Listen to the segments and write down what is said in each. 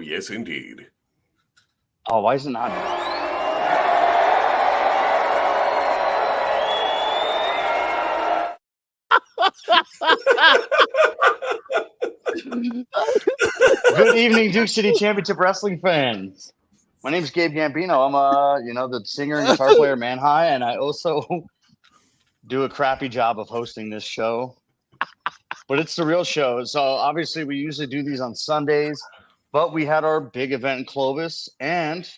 Oh, yes, indeed. Oh, why is it not? Good evening, Duke City Championship Wrestling fans. My name is Gabe Gambino. I'm the singer and guitar player manhigh, and I also do a crappy job of hosting this show. But it's the real show. So obviously we usually do these on Sundays, but we had our big event in Clovis, and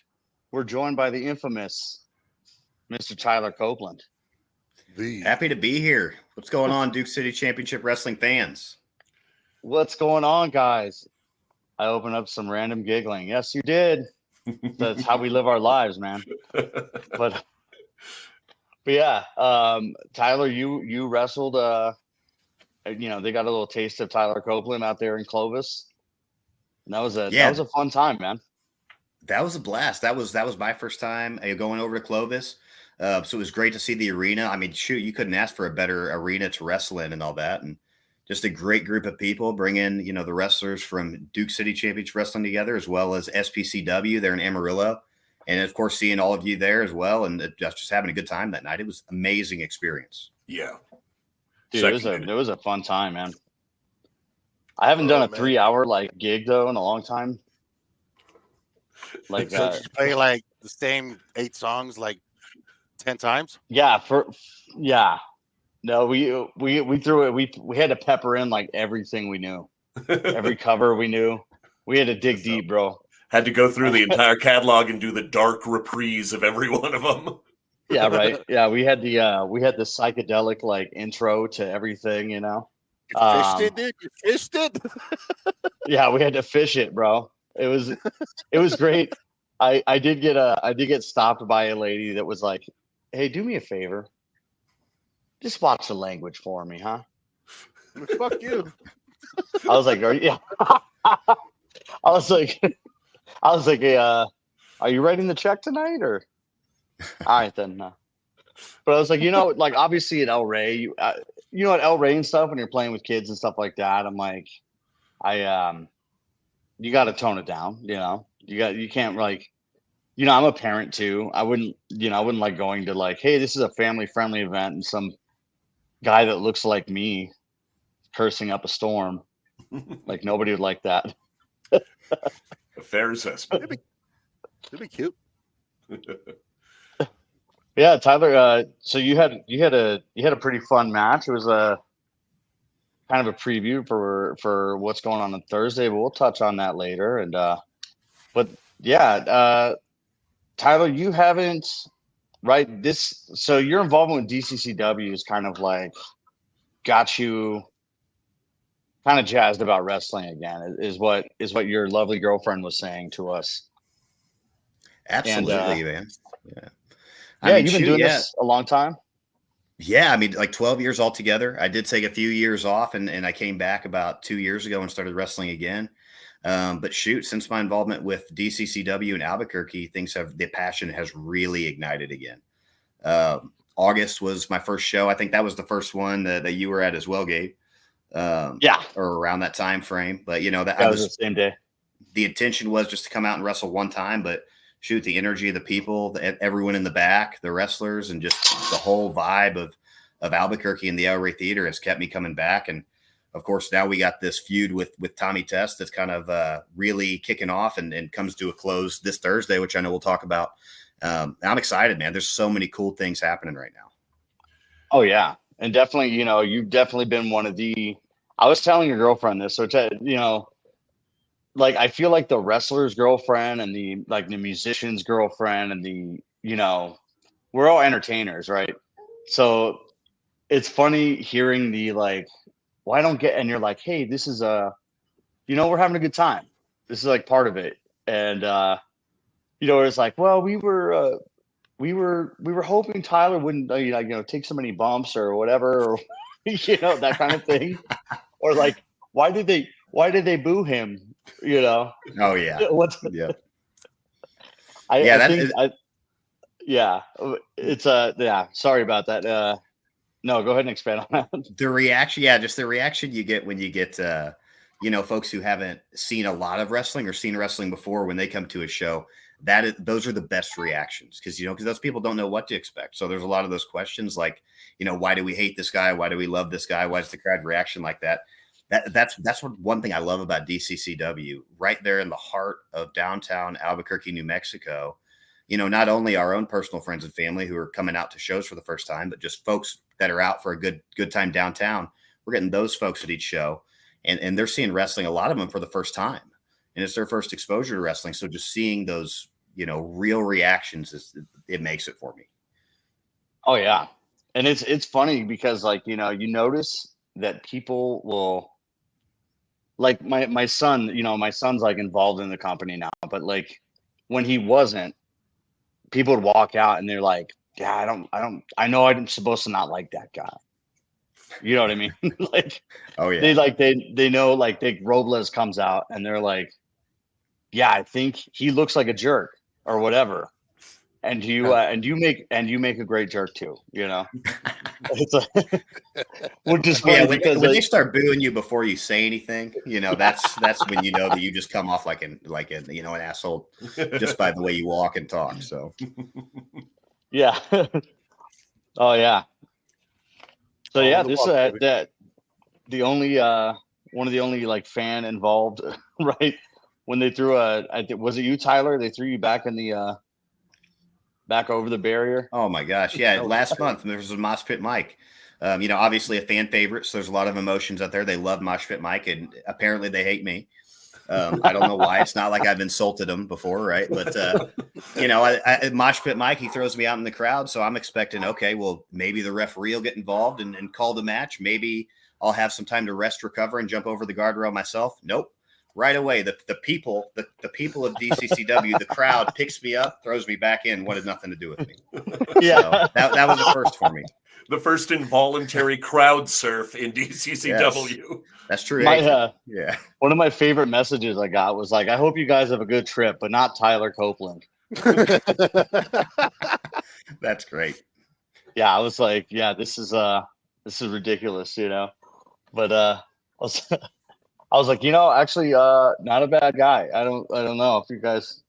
we're joined by the infamous Mr. Tyler Copeland. Happy to be here. What's going on, Duke City Championship Wrestling fans? What's going on, guys? I opened up some random giggling. Yes, you did. That's how we live our lives, man. But yeah, Tyler, you wrestled. They got a little taste of Tyler Copeland out there in Clovis. And that was a fun time, man. That was a blast. That was my first time going over to Clovis. So it was great to see the arena. I mean, shoot, you couldn't ask for a better arena to wrestle in and all that. And just a great group of people bringing, the wrestlers from Duke City Championship Wrestling together, as well as SPCW there in Amarillo. And of course, seeing all of you there as well. And just having a good time that night. It was an amazing experience. Yeah. Dude, it was a fun time, man. I haven't done a 3-hour gig though in a long time. So did you play the same 8 songs 10 times? Yeah, No, we threw it. We had to pepper in everything we knew, every cover we knew. We had to dig deep, bro. Had to go through the entire catalog and do the dark reprise of every one of them. Yeah, right. Yeah, we had the psychedelic intro to everything, You fished it, dude. You fished it. Yeah, we had to fish it, bro. It was great. I did get stopped by a lady that was like, "Hey, do me a favor. Just watch the language for me, huh?" Fuck you. I was like, "Yeah." I was like, "Hey, are you writing the check tonight, or?" All right, then. But I was like, obviously at El Rey, at El Rey and stuff, when you're playing with kids and stuff like that, I'm like, you got to tone it down. You can't I'm a parent too. I wouldn't like going to hey, this is a family friendly event and some guy that looks like me cursing up a storm. Nobody would like that. A fair assessment. It'd be cute. Yeah, Tyler. So you had a pretty fun match. It was a kind of a preview for what's going on Thursday, but we'll touch on that later. And but yeah, Tyler, you haven't this. So your involvement with DCCW is kind of got you kind of jazzed about wrestling again. Is what your lovely girlfriend was saying to us. Absolutely, man. Yeah. Yeah, you've been doing this a long time. Yeah, 12 years altogether. I did take a few years off, and I came back about 2 years ago and started wrestling again. But shoot, since my involvement with DCCW in Albuquerque, the passion has really ignited again. August was my first show. I think that was the first one that you were at as well, Gabe. Yeah, or around that time frame. But that was the same day. The intention was just to come out and wrestle one time, but shoot, the energy of the people, everyone in the back, the wrestlers, and just the whole vibe of Albuquerque and the El Rey Theater has kept me coming back. And of course, now we got this feud with Tommy Test that's kind of really kicking off and comes to a close this Thursday, which I know we'll talk about. I'm excited, man. There's so many cool things happening right now. Oh yeah. And definitely, you've definitely been one of I was telling your girlfriend this, so I feel like the wrestler's girlfriend and the musician's girlfriend and we're all entertainers, right? So it's funny hearing well, I don't get, and you're like, hey, this is we're having a good time. This is part of it. And, it's well, we were hoping Tyler wouldn't, take so many bumps or whatever, or, that kind of thing. Or why did they boo him? Oh yeah. Yeah. Sorry about that. No, go ahead and expand on that. The reaction, just the reaction you get when you get folks who haven't seen a lot of wrestling or seen wrestling before, when they come to a show, those are the best reactions, because those people don't know what to expect. So there's a lot of those questions like, why do we hate this guy? Why do we love this guy? Why is the crowd reaction like that? That's one thing I love about DCCW, right there in the heart of downtown Albuquerque, New Mexico. Not only our own personal friends and family who are coming out to shows for the first time, but just folks that are out for a good time downtown. We're getting those folks at each show, and they're seeing wrestling, a lot of them for the first time, and it's their first exposure to wrestling. So just seeing those, real reactions, it makes it for me. Oh yeah. And it's funny because you notice that people will, like my son, my son's like involved in the company now, but like when he wasn't, people would walk out and they're like, yeah, I know I'm supposed to not like that guy. You know what I mean? Like, oh yeah. They know, like, Robles comes out and they're like, yeah, I think he looks like a jerk or whatever. And you make a great jerk too, It's which is funny when they start booing you before you say anything, that's when that you just come off like an asshole just by the way you walk and talk. So yeah. Oh yeah. So yeah, this that the only one of the only like fan involved, right? When they threw was it you, Tyler? They threw you back in the back over the barrier. Oh my gosh. Yeah. Last month there was a Mosh Pit Mike. Obviously a fan favorite. So there's a lot of emotions out there. They love Mosh Pit Mike, and apparently they hate me. I don't know why. It's not like I've insulted him before. Right. But, Mosh Pit Mike, he throws me out in the crowd. So I'm expecting, okay, well, maybe the referee will get involved and call the match. Maybe I'll have some time to rest, recover, and jump over the guardrail myself. Nope. Right away, the people of DCCW, the crowd picks me up, throws me back in. Wanted nothing to do with me. Yeah, so that was the first for me. The first involuntary crowd surf in DCCW. Yes, that's true. Yeah. One of my favorite messages I got was like, "I hope you guys have a good trip, but not Tyler Copeland." That's great. Yeah, I was like, "Yeah, this is ridiculous," But I was like, actually, not a bad guy. I don't know if you guys.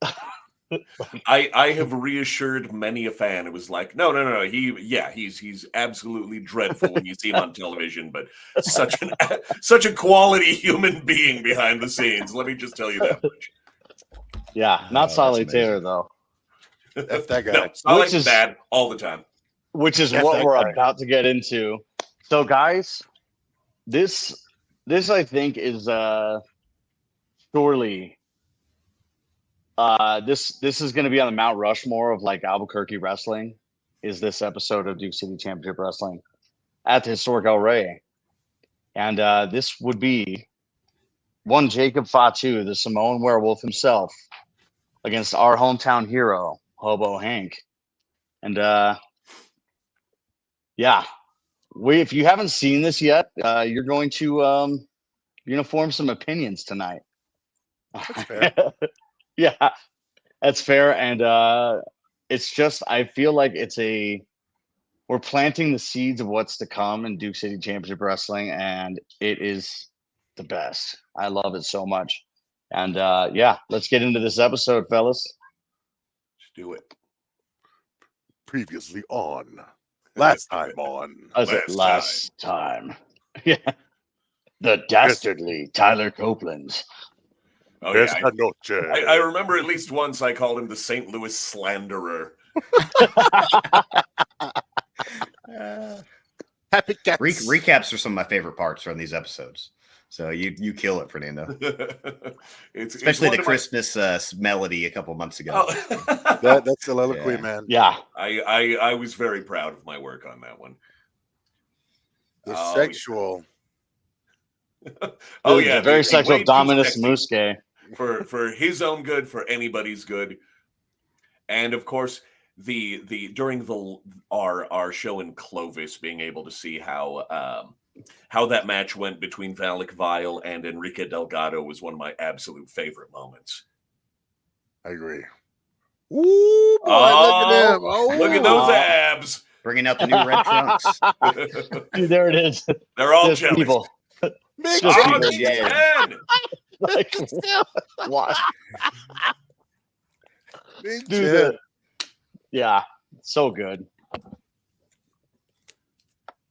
I have reassured many a fan. It was like, no. He's absolutely dreadful when you see him on television, but such a quality human being behind the scenes. Let me just tell you that much. Yeah, not solitaire though. That's that guy. No, Solitaire is bad all the time. Which is what we're about to get into. So, guys, this I think is surely this is going to be on the Mount Rushmore of like Albuquerque wrestling. Is this episode of Duke City Championship Wrestling at the Historic El Rey, and this would be one Jacob Fatu, the Samoan Werewolf himself, against our hometown hero Hobo Hank, and yeah. If you haven't seen this yet, you're going to form some opinions tonight. That's fair. Yeah, that's fair. And it's just, I feel like we're planting the seeds of what's to come in Duke City Championship Wrestling, and it is the best. I love it so much. And yeah, let's get into this episode, fellas. Let's do it. Previously on. Last time. Yeah. The dastardly Tyler Copeland. Oh, yeah. I remember at least once I called him the St. Louis Slanderer. Happy cats. Recaps are some of my favorite parts from these episodes. So you kill it, Fernando. Especially the Christmas melody a couple months ago. Oh. That's soliloquy, man. Yeah. I was very proud of my work on that one. The sexual. Oh, yeah. Very sexual Dominus Muske. For his own good, for anybody's good. And of course, during our show in Clovis, being able to see how that match went between Valak Vile and Enrique Delgado was one of my absolute favorite moments. I agree. Ooh, boy, look at him. Oh, look at those abs. Bringing out the new red trunks. Dude, there it is. They're all jealous. People. Big Just Chen. people Big yelling. Chen! Like, what? Big Dude, Chen. yeah, so good.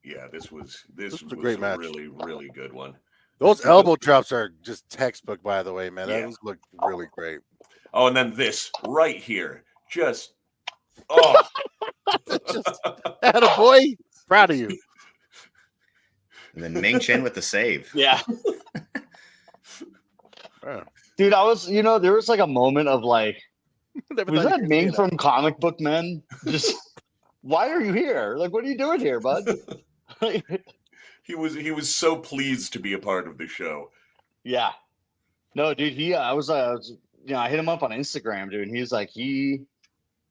Yeah, this was a great match. really, really good one. Those elbow drops are just textbook, by the way, man. Yeah. Those look really great. Oh, and then this right here. Just oh Attaboy. Proud of you. And then Ming Chen with the save. Yeah. Yeah. Dude, I was, there was like a moment of like, Never was thought that you'd Ming say from Comic Book Men? Just, why are you here? Like, what are you doing here, bud? he was so pleased to be a part of the show. Yeah. No, dude, I was, I hit him up on Instagram, dude, and he's like, he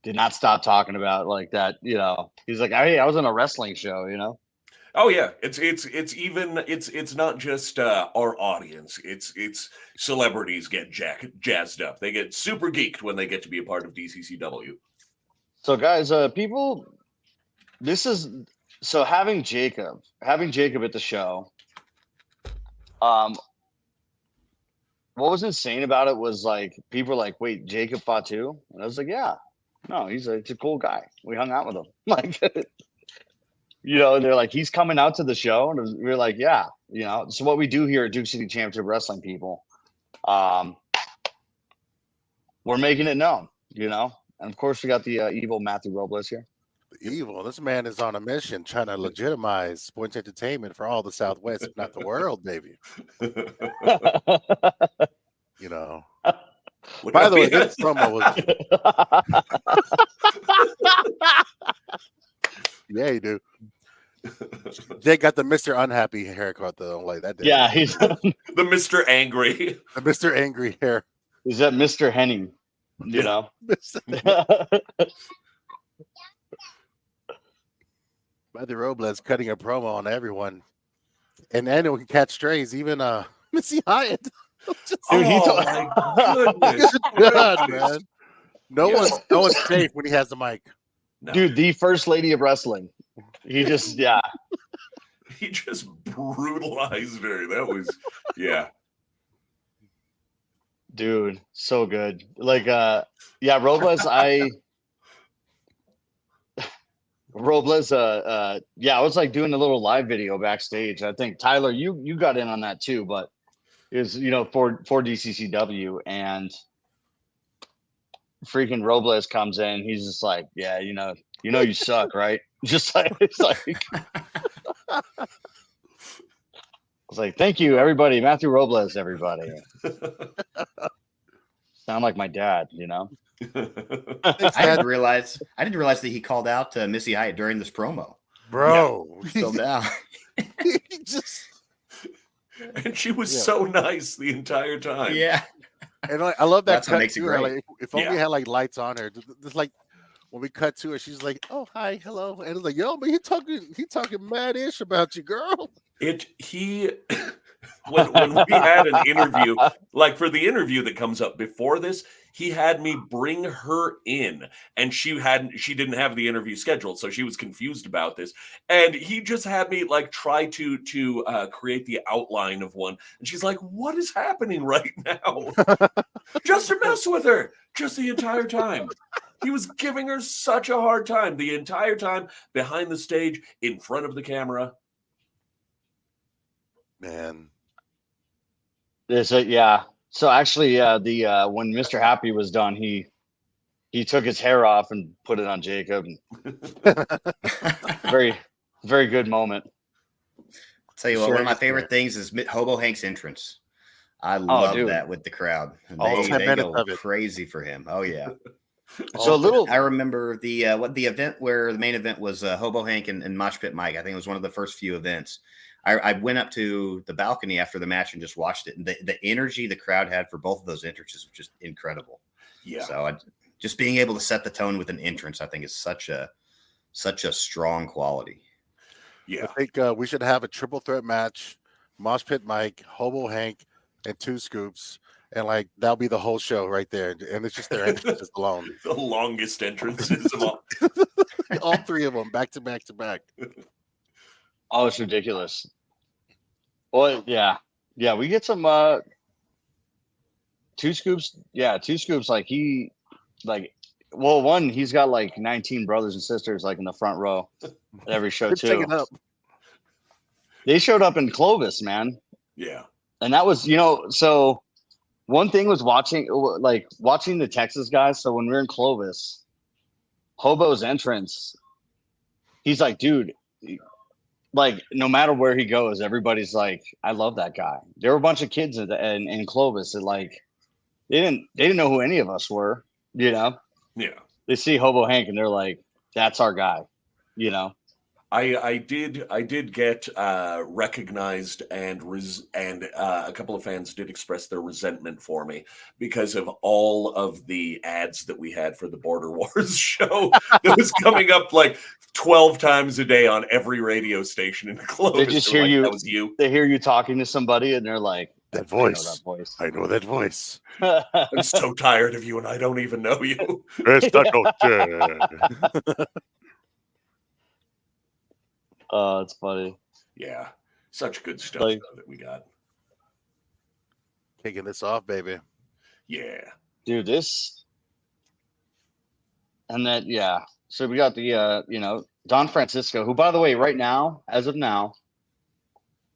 did not stop talking about like that, He's like, hey, I was on a wrestling show, Oh yeah, it's not just our audience. It's celebrities get jazzed up. They get super geeked when they get to be a part of DCCW. So guys, people, having Jacob at the show, what was insane about it was like people were like, wait, Jacob Fatu? And I was like, yeah, no, he's a cool guy. We hung out with him. Like, they're like, he's coming out to the show. And we were like, yeah, so what we do here at Duke City Championship Wrestling, people, we're making it known, and of course we got the evil Matthew Robles here. Evil. This man is on a mission trying to legitimize sports entertainment for all the Southwest, if not the world, baby. By the way, this promo was. Yeah, you do. Jake got the Mr. Unhappy haircut though, like that. Yeah, he's the Mr. Angry. The Mr. Angry hair. Is that Mr. Henning? Matthew Robles cutting a promo on everyone, and anyone can catch strays, even Missy Hyatt. Dude, my goodness. God, man. No one's safe when he has the mic. No. Dude, the first lady of wrestling. He just, He just brutalized her. That was, yeah. Dude, so good. Like, Robles, Robles, I was like doing a little live video backstage. I think Tyler, you got in on that too, but it was, for DCCW, and freaking Robles comes in. He's just like, yeah, you suck, right? Just like, it's like, I was like, thank you, everybody. Matthew Robles, everybody. Sound like my dad, I didn't realize that he called out Missy Hyatt during this promo. Bro. Yeah, still down. And she was so nice the entire time. Yeah. And I love that That's what cut makes it to her. great. Like, if only we had like lights on her. Just like when we cut to her, she's like, "Oh, hi, hello," and it's like, "Yo, but he talking mad-ish about you, girl." When we had an interview, like for the interview that comes up before this, he had me bring her in, and she didn't have the interview scheduled, so she was confused about this, and he just had me like try to create the outline of one, and she's like, "What is happening right now?" Just to mess with her, just the entire time. He was giving her such a hard time the entire time, behind the stage, in front of the camera. Man. So actually, when Mr. Happy was done, he took his hair off and put it on Jacob. Very, very good moment. I'll tell you what, one of my favorite things is Hobo Hank's entrance. I love that with the crowd. They go crazy for him. Oh yeah. So I remember the event where the main event was Hobo Hank and Mosh Pit Mike. I think it was one of the first few events. I went up to the balcony after the match and just watched it. And the energy the crowd had for both of those entrances was just incredible. Yeah. So just being able to set the tone with an entrance, I think, is such a strong quality. Yeah. I think we should have a triple threat match: Mosh Pit Mike, Hobo Hank, and Two Scoops. And like that'll be the whole show right there. And it's just their entrances alone. The longest entrances of all. All three of them back to back to back. Oh, it's ridiculous. Well, yeah. Yeah, we get some two scoops. Yeah, two scoops. One, he's got like 19 brothers and sisters like in the front row at every show Take too. it up. They showed up in Clovis, man. Yeah. And that was, so one thing was watching the Texas guys. So when we were in Clovis, Hobo's entrance, he's like, dude, like no matter where he goes, everybody's like, I love that guy. There were a bunch of kids in Clovis that like they didn't know who any of us were, Yeah. They see Hobo Hank and they're like, that's our guy, I did get recognized, and a couple of fans did express their resentment for me because of all of the ads that we had for the Border Wars show that was coming up like 12 times a day on every radio station in Clovis. They just hear you. That was you. They hear you talking to somebody and they're like, That voice. I know that voice. I know that voice. I'm so tired of you, and I don't even know you. Esta noche. Oh, it's funny. Yeah, such good stuff that we got. Kicking this off, baby. Yeah, Dude, this and that, yeah. So we got the Don Francisco, who, by the way, right now, as of now,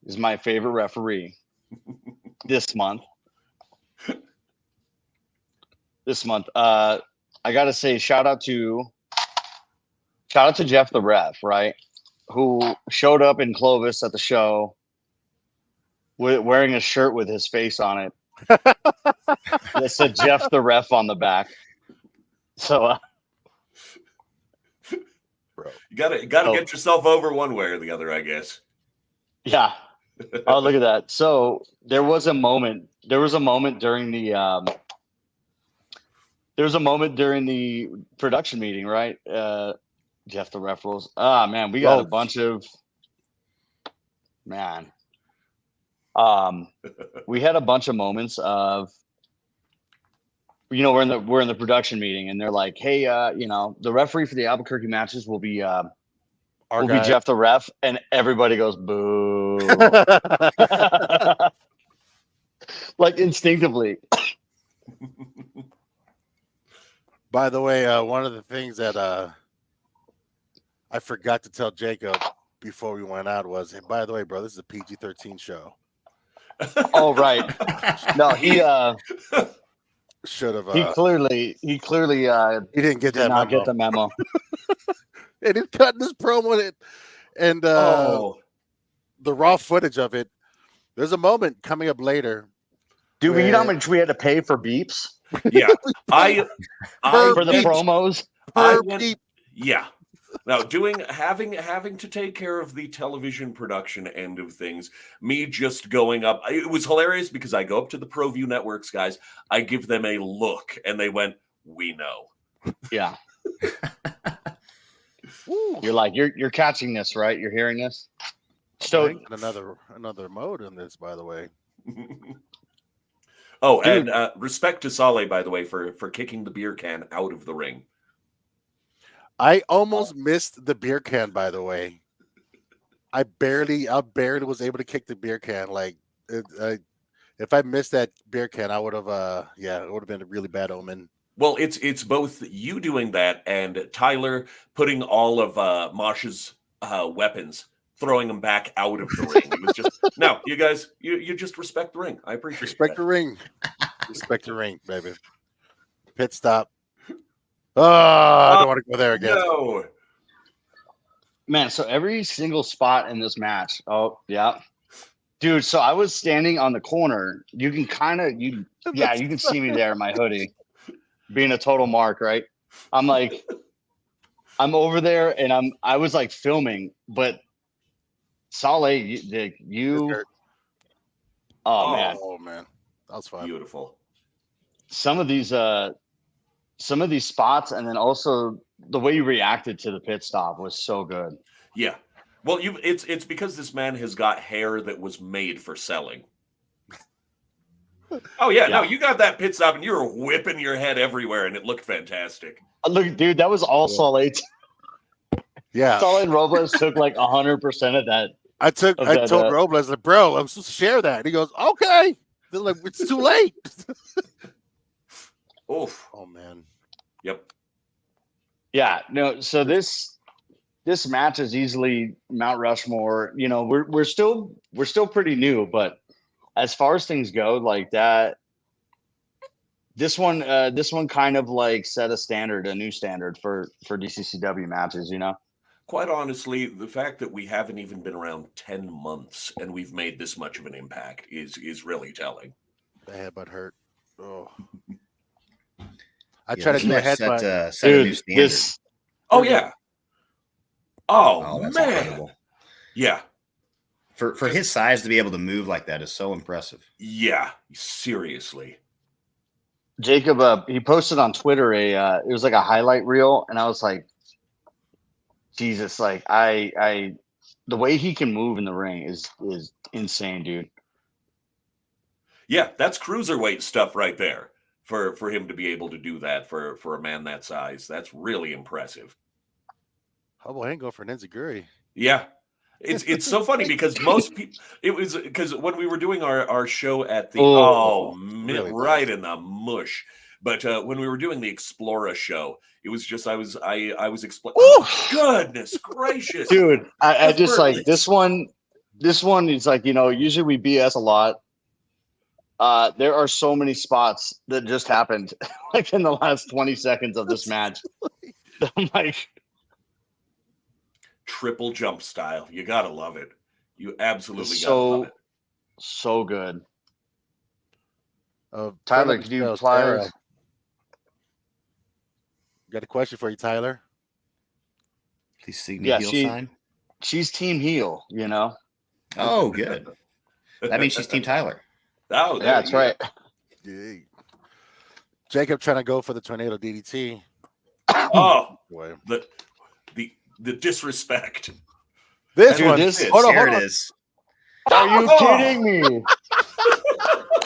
is my favorite referee this month. I gotta say, shout out to Jeff the ref, right? Who showed up in Clovis at the show wearing a shirt with his face on it. That said Jeff the ref on the back. So bro, you gotta get yourself over one way or the other, I guess. Yeah. Oh, look at that. So there was a moment during the production meeting, right? Jeff the ref rules. Man, we got a bunch of we had a bunch of moments of we're in the production meeting and they're like, hey, the referee for the Albuquerque matches will be be Jeff the ref, and everybody goes boo. Like instinctively. By the way, one of the things that I forgot to tell Jacob before we went out was, hey, by the way, bro, this is a PG-13 show. Oh, right. No, he should have. He clearly he didn't get that not memo. get the memo. And he's cutting his promo in it, and the raw footage of it. There's a moment coming up later. Dude, you know how much we had to pay for beeps? Yeah, I for the promos. Yeah. Now, having to take care of the television production end of things, me just going up, it was hilarious because I go up to the ProView Networks guys, I give them a look, and they went, "We know." Yeah. You're like, you're catching this, right? You're hearing this. So another mode in this, by the way. Oh, dude. And respect to Saleh, by the way, for kicking the beer can out of the ring. I almost missed the beer can, by the way. I barely was able to kick the beer can. Like, if I missed that beer can, I would have, it would have been a really bad omen. Well, it's both you doing that and Tyler putting all of Mosh's weapons, throwing them back out of the ring. It was just, no, you guys, you just respect the ring. I appreciate respect that. the ring. Respect the ring, baby. Pit stop. Oh, I don't want to go there again. No. Man, so every single spot in this match. Oh, yeah. Dude, so I was standing on the corner. You can you can see me there in my hoodie. Being a total mark, right? I'm over there and I was like filming, but Saleh, oh man. That was fun. Beautiful. Some of these spots, and then also the way you reacted to the pit stop was so good. Yeah. Well, it's because this man has got hair that was made for selling. Oh yeah, no, you got that pit stop and you were whipping your head everywhere and it looked fantastic. Look, dude, that was all Saleh. Yeah. Saleh and Robles took like 100% of that I told Robles, like, bro, I'm supposed to share that. And he goes, okay. They're like, it's too late. Oof. Oh man. Yep. Yeah, no. So this match is easily Mount Rushmore. You know, we're still pretty new, but as far as things go, like that, this one kind of like set a new standard for DCCW matches. You know, Quite honestly, the fact that we haven't even been around 10 months and we've made this much of an impact is really telling. The headbutt hurt. Oh. I Yeah, tried to this do a match headbutt. set a new standard. Oh yeah. Oh, That's man. incredible. Yeah. For his size to be able to move like that is so impressive. Yeah. Seriously. Jacob, he posted on Twitter it was like a highlight reel, and I was like, Jesus, like I the way he can move in the ring is insane, dude. Yeah, that's cruiserweight stuff right there. For him to be able to do that for a man that size, that's really impressive. Hobo Hank go for an enziguri. Yeah, it's so funny because most people, it was because when we were doing our show at the really right in the mush, but when we were doing the Explora show, it was just I was explaining. Oh, goodness gracious, dude! I just like this one. This one is like, you know, usually we BS a lot. There are so many spots that just happened like in the last 20 seconds of this match. I'm like, triple jump style. You gotta love it. You absolutely gotta love it. So good. Tyler, could you apply? Got a question for you, Tyler. Please see me heel sign. She's team heel, you know. Oh, good. That means she's team Tyler. Oh, yeah, that's right. Yeah. Jacob trying to go for the tornado DDT. Oh, the disrespect. This Dude, one. Hold on. It is. Are you kidding me?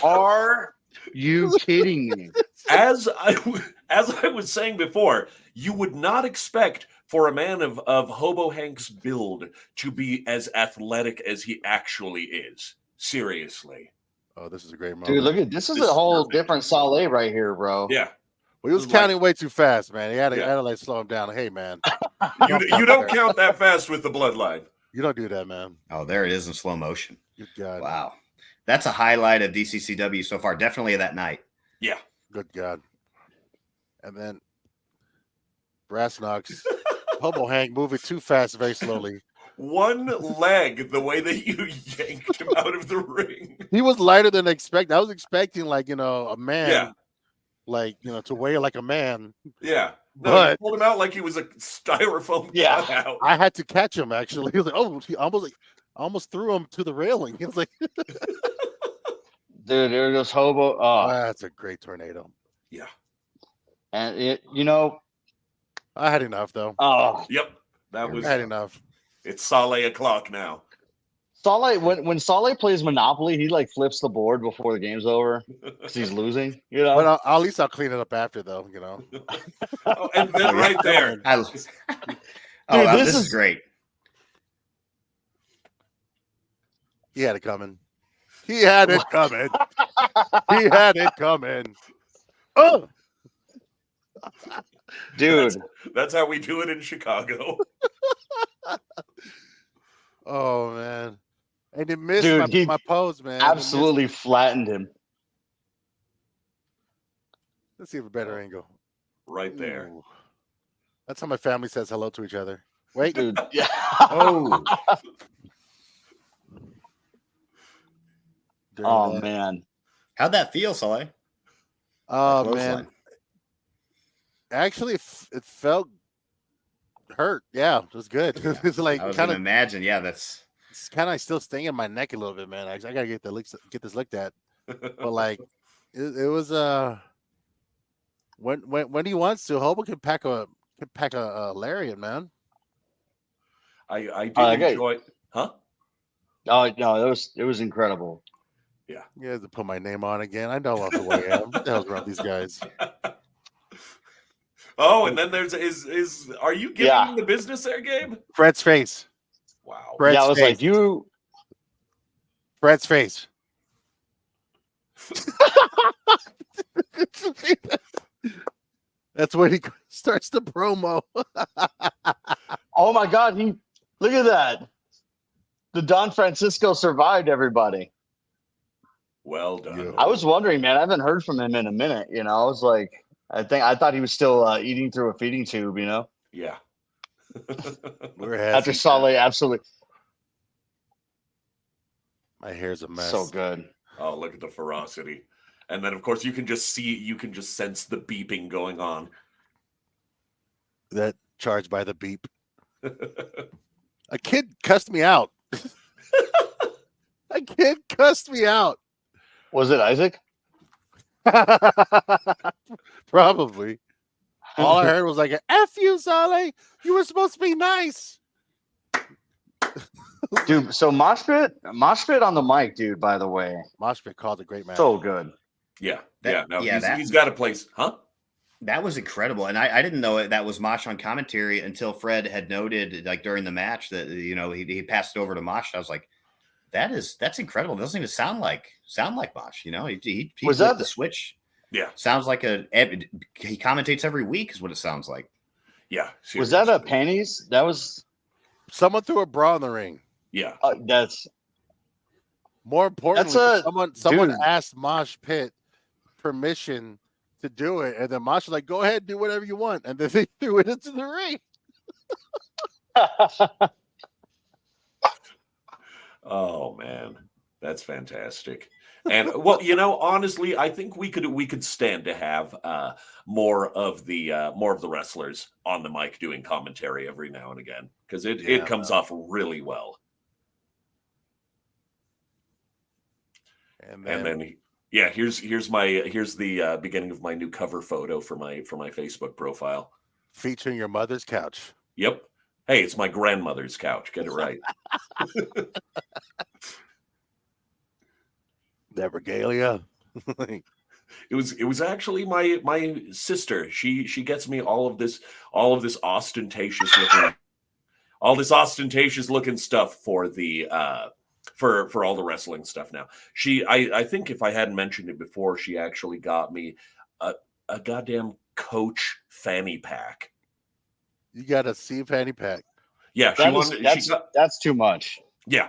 Are you kidding me? As I was saying before, you would not expect for a man of Hobo Hank's build to be as athletic as he actually is. Seriously. Oh, this is a great moment. Dude, look at this is a whole different Saleh right here, bro. Yeah. Well, he was counting way too fast, man. He had to like slow him down. Hey, man. You don't count that fast with the bloodline. You don't do that, man. Oh, there it is in slow motion. Good God. Wow. That's a highlight of DCCW so far. Definitely that night. Yeah. Good God. And then Brass Knocks. Hobo Hank moving too fast, very slowly. One leg, the way that you yanked him out of the ring. He was lighter than expected. I was expecting, like, you know, a man. Yeah. Like, you know, to weigh like a man. Yeah. No, but you pulled him out like he was a styrofoam cutout. I had to catch him, actually. He was like, oh, he almost threw him to the railing. He was like, dude, there goes Hobo. Oh, that's a great tornado. Yeah. And it, you know, I had enough, though. Oh, yep. I had enough. It's Saleh o'clock now. Saleh, when Saleh plays Monopoly, he like flips the board before the game's over because he's losing. You know, but at least I'll clean it up after, though. You know. And then right there. Dude, this is great. He had it coming. He had it coming. He had it coming. Oh, dude, that's how we do it in Chicago. Oh man. And he missed my pose, man. Absolutely flattened him. Let's see if a better angle. Right there. Ooh. That's how my family says hello to each other. Wait. Dude. Yeah. Oh. Oh man. How'd that feel, Saleh? Oh man. Actually, it felt hurt. Yeah, it was good. It's like I was kind gonna of imagine. Yeah, it's kind of still stinging in my neck a little bit, man. I gotta get this looked at. But like, it was when he wants to, Hobo can pack a lariat, man. I did enjoy. Huh? Oh no, it was incredible. Yeah. You have to put my name on again. I know off the way I am. What the hell's wrong with these guys? Oh, and then there's are you giving him the business there, Gabe? Fred's face. Wow. Fred's yeah, I was face. like, you. Fred's face. That's when he starts the promo. Oh my God, look at that. The Don Francisco survived everybody. Well done. Yeah. I was wondering, man, I haven't heard from him in a minute. You know, I was like, I thought he was still eating through a feeding tube, you know? Yeah. Where has After he Sale, been? absolutely. My hair's a mess. So good. Oh, look at the ferocity. And then, of course, you can just sense the beeping going on. That charged by the beep. A kid cussed me out. A kid cussed me out. Was it Isaac? Probably. All I heard was like, F you, Sale. You were supposed to be nice. Dude, so Mosh Pit on the mic, dude, by the way. Mosh Pit called a great match. So good. Yeah. That- No, yeah, he's got a place. Huh? That was incredible, and I didn't know that was Mosh on commentary until Fred had noted, like during the match, that he passed it over to Mosh. I was like, that's incredible. It doesn't even sound like Mosh. You know, he Was flipped that the switch? Yeah. Sounds like he commentates every week, is what it sounds like. Yeah. Was that a seriously. panties? That was Someone threw a bra in the ring. Yeah. that's More importantly, That's someone dude. asked Mosh Pit permission to do it, and then Mosh was like, "Go ahead, do whatever you want," and then they threw it into the ring. Oh man, that's fantastic. And well, honestly, I think we could stand to have more of the wrestlers on the mic doing commentary every now and again, because it comes off really well. And And then here's the beginning of my new cover photo for my Facebook profile. featuring your mother's couch. Yep. Hey, it's my grandmother's couch. Get it right. That regalia. It was actually my sister. She gets me all of this ostentatious looking stuff for the for all the wrestling stuff now. I think if I hadn't mentioned it before, she actually got me a goddamn Coach fanny pack. You got a C fanny pack. Yeah, that's too much. Yeah.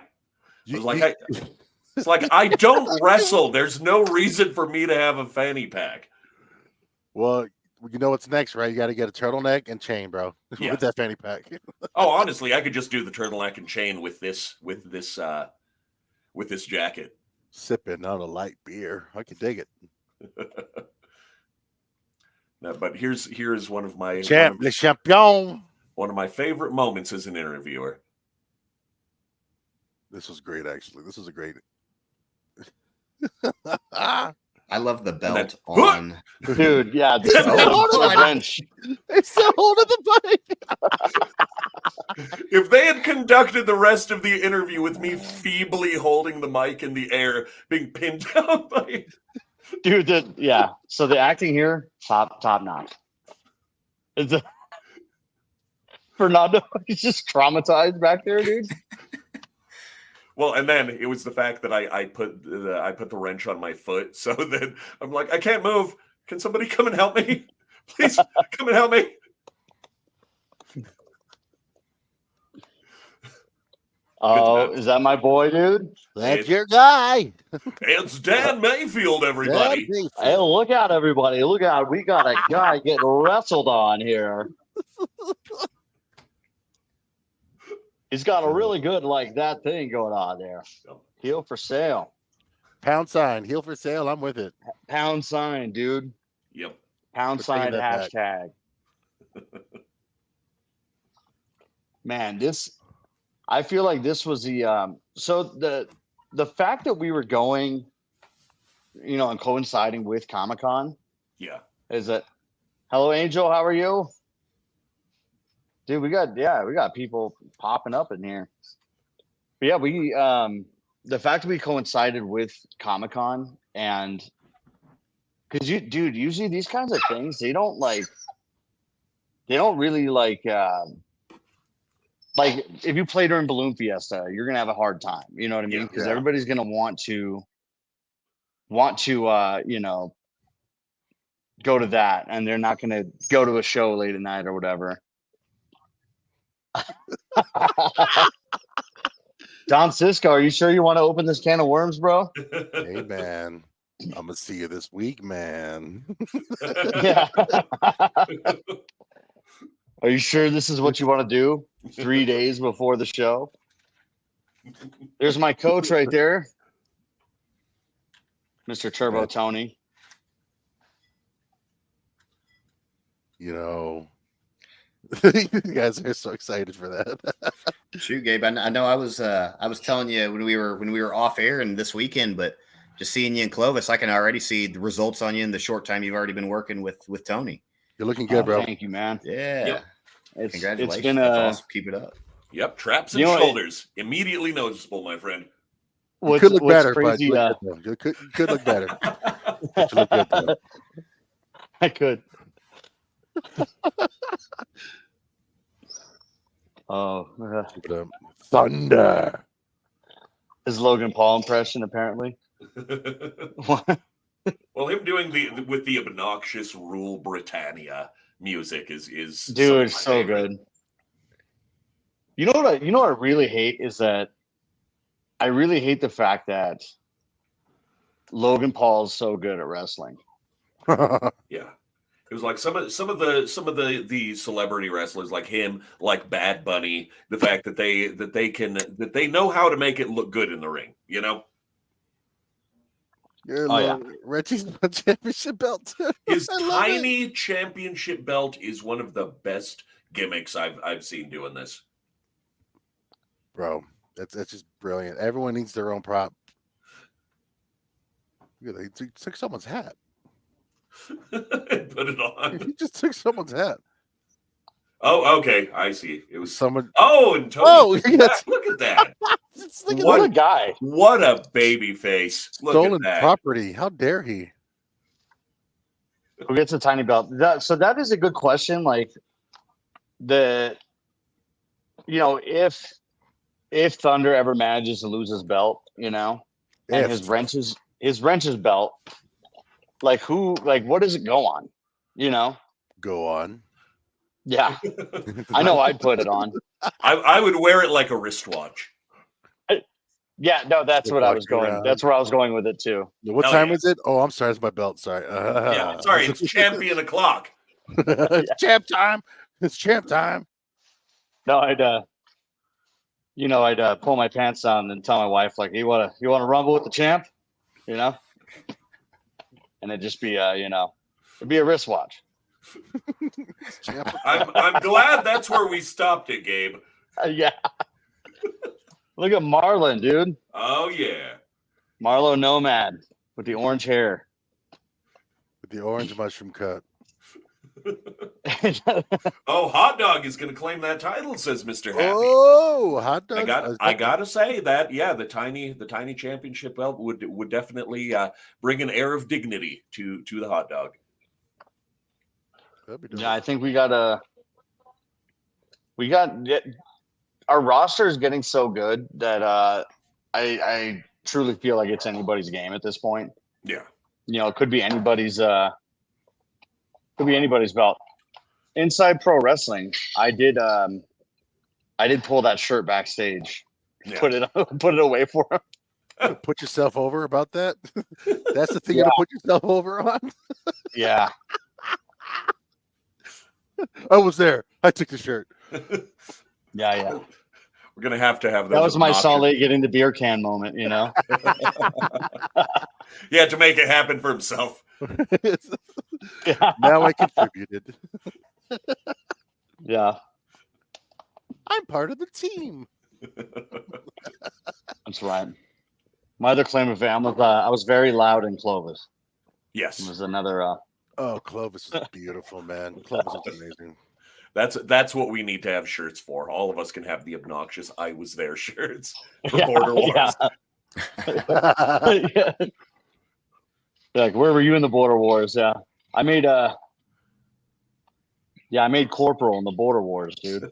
It's like I don't wrestle. There's no reason for me to have a fanny pack. Well, you know what's next, right? You got to get a turtleneck and chain, bro. Yeah. With that fanny pack. Oh, honestly, I could just do the turtleneck and chain with this jacket. Sipping on a light beer. I can dig it. No, but here's one of my Le champion. one of my favorite moments as an interviewer. This was great, actually. This was a great. I love the belt And then- on. Dude, yeah. It's the wrench. It's the hold of the bike. If they had conducted the rest of the interview with me feebly holding the mic in the air, being pinned down by Dude, yeah. So the acting here, top notch. It's Fernando is just traumatized back there, dude. Well, and then it was the fact that I put the wrench on my foot, so that I'm like, I can't move. Can somebody come and help me? Please come and help me. Oh, is that my boy, dude? That's your guy. It's Dan Mayfield, everybody. Hey, look out, everybody. Look out. We got a guy getting wrestled on here. He's got a really good, that thing going on there. Heel for sale. Pound sign. Heel for sale. I'm with it. Pound sign, dude. Yep. Pound We're sign taking that hashtag. Man, I feel like this was so the fact that we were going, and coinciding with Comic-Con Yeah. is that, hello, Angel, how are you? Dude, we got people popping up in here. But yeah, we the fact that we coincided with Comic-Con, and because usually these kinds of things, they don't really like if you play during Balloon Fiesta, you're gonna have a hard time. You know what I mean? Yeah. Because everybody's gonna want to go to that, and they're not gonna go to a show late at night or whatever. Don Cisco, are you sure you want to open this can of worms, bro? Hey, man. I'm gonna see you this week, man. Yeah. Are you sure this is what you want to do 3 days before the show? There's my coach right there, Mr. Turbo Tony. You know, you guys are so excited for that. Shoot, Gabe, I know I was telling you when we were off air and this weekend, but just seeing you in Clovis, I can already see the results on you in the short time you've already been working with Tony. You're looking good, bro. Thank you, man. Yeah. Yep. Congratulations. It's been That's awesome. Keep it up. Yep. Traps and shoulders. Immediately noticeable, my friend. You could look better, crazy, but you could look better. You look good, though. I could. Thunder. His Logan Paul impression, apparently. Well, him doing with the obnoxious Rule Britannia music is dude, so good. You know what I really hate is that I really hate the fact that Logan Paul is so good at wrestling. Yeah. It was like some of the celebrity wrestlers like him, like Bad Bunny, the fact that they know how to make it look good in the ring, you know? Reggie's championship belt. His tiny championship belt is one of the best gimmicks I've seen doing this. Bro, that's just brilliant. Everyone needs their own prop. Yeah, they took someone's hat. Put it on. He just took someone's hat. Oh, okay. I see. It was someone. Oh, and Tony. Oh, yes. Look at that. What a guy. What a baby face. Look Stolen at that. property. How dare he? Who gets a tiny belt? So that is a good question. Like if Thunder ever manages to lose his belt, and his wrenches belt, what does it go on? Go on. Yeah. I know I'd put it on. I would wear it like a wristwatch. Yeah, no, that's what I was going. Around. That's where I was going with it too. What time is it? Oh, I'm sorry, it's my belt. Sorry. Yeah, sorry, it's champion o'clock. It's champ time. It's champ time. No, I'd pull my pants down and tell my wife, like, you wanna rumble with the champ? And it'd just be it'd be a wristwatch. I'm glad that's where we stopped it, Gabe. Yeah. Look at Marlon, dude. Oh yeah. Marlo Nomad with the orange hair. With the orange mushroom cut. Oh, Hot Dog is going to claim that title, says Mr. Happy. Oh, Hot Dog. I got to say that, yeah, the tiny championship belt would definitely bring an air of dignity to the Hot Dog. Yeah, I think our roster is getting so good that I truly feel like it's anybody's game at this point. Yeah. It could be anybody's belt. Inside Pro Wrestling, I did pull that shirt backstage. Yeah. Put it away for him. Put yourself over about that? That's the thing you to put yourself over on? Yeah. I was there. I took the shirt. Yeah. We're gonna have those. That was my Salt Lake getting the beer can moment, Yeah, to make it happen for himself. Now I contributed. Yeah. I'm part of the team. That's right. My other claim to fame was I was very loud in Clovis. Yes. It was another Clovis is beautiful, man. Clovis is amazing. That's what we need to have shirts for. All of us can have the obnoxious "I was there" shirts for Border Wars. Yeah. Like, where were you in the Border Wars? Yeah, I made corporal in the Border Wars, dude.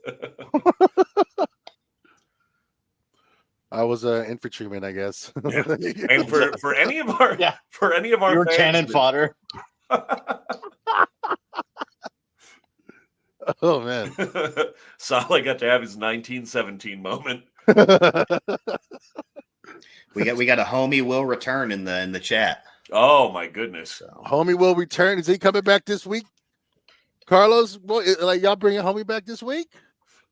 I was an infantryman, I guess. Yeah. And for any of our Yeah. you were cannon fodder. Oh man. Saleh got to have his 1917 moment. We got a homie will return in the chat. Oh my goodness. So Homie will return. Is he coming back this week? Carlos, like y'all bringing homie back this week?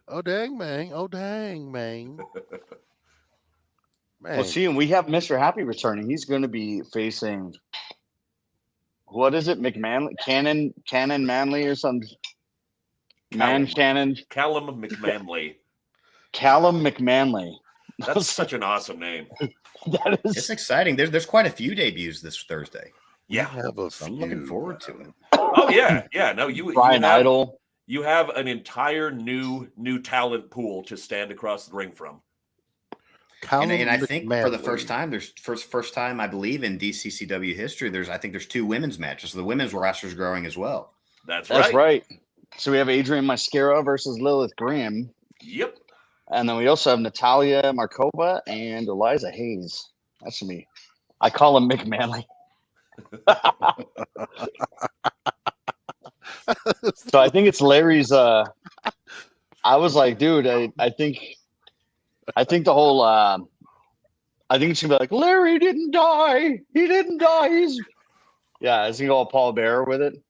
Oh dang, man. Oh dang, man. Well, see, and we have Mr. Happy returning. He's going to be facing, what is it, McManley, Cannon Manley or something? Callum Cannon. McManley. Callum McManley. That's such an awesome name. That is. it's exciting. There's quite a few debuts this Thursday. Yeah. So I'm looking forward to it. Oh yeah. Yeah. No, Brian Idol. You have an entire new talent pool to stand across the ring from. And I think for the first time, first time I believe in DCCW history, there's 2 women's matches. So the women's roster is growing as well. That's That's right. right. So we have Adrian Mascara versus Lilith Graham. Yep. And then we also have Natalia Markova and Eliza Hayes. That's me. I call him McManley. So I think it's Larry's. I was like, dude, I think the whole. I think it's gonna be like Larry didn't die. He didn't die. It's gonna go all Paul Bearer with it.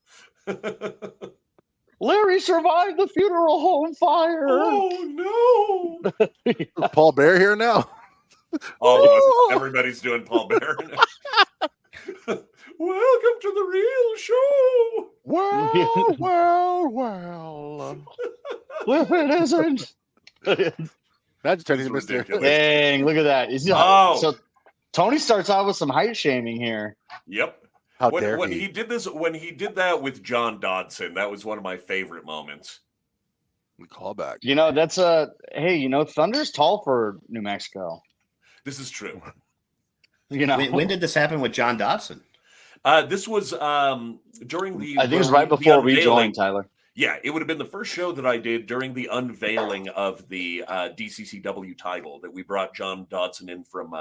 Larry survived the funeral home fire. Oh no! Paul Bear here now. Oh, everybody's doing Paul Bear now. Welcome to the real show. Well. If it isn't. That's turning This is Mr. ridiculous. Dang, look at that. So Tony starts out with some height shaming here. Yep. How When dare he did that with John Dodson, that was one of my favorite moments. Callback. That's hey, Thunder's tall for New Mexico. This is true. When did this happen with John Dodson? This was during the. I think it was right before we joined, Tyler. Yeah, it would have been the first show that I did during the unveiling of the DCCW title that we brought John Dodson in from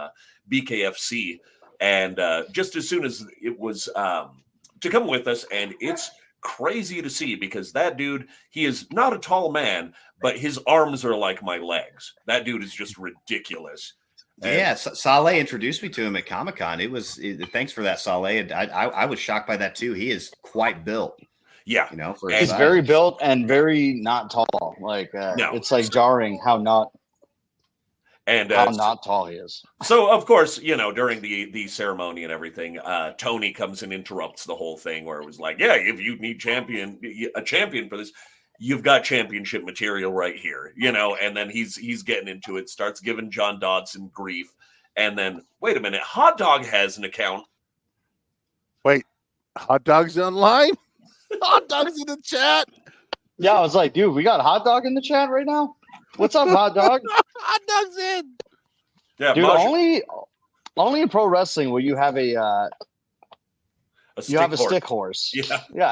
BKFC. And just as soon as it was to come with us, and it's crazy to see because that dude, he is not a tall man, but his arms are like my legs. That dude is just ridiculous. Yeah, Saleh introduced me to him at Comic-Con. Thanks for that, Saleh. I was shocked by that too. He is quite built. Yeah, he's very built and very not tall. Like it's like jarring how not tall he is. So of course, during the ceremony and everything, Tony comes and interrupts the whole thing where it was like, yeah, if you need a champion for this, you've got championship material right here, and then he's getting into it, starts giving John Dodson grief. And then, wait a minute, Hot Dog has an account. Wait, Hot Dog's online? Hot Dog's in the chat. Yeah, I was like, dude, we got Hot Dog in the chat right now. What's up, Hot Dog? Hot Dog's in. Yeah, dude. Only in pro wrestling will you have a stick horse. Yeah,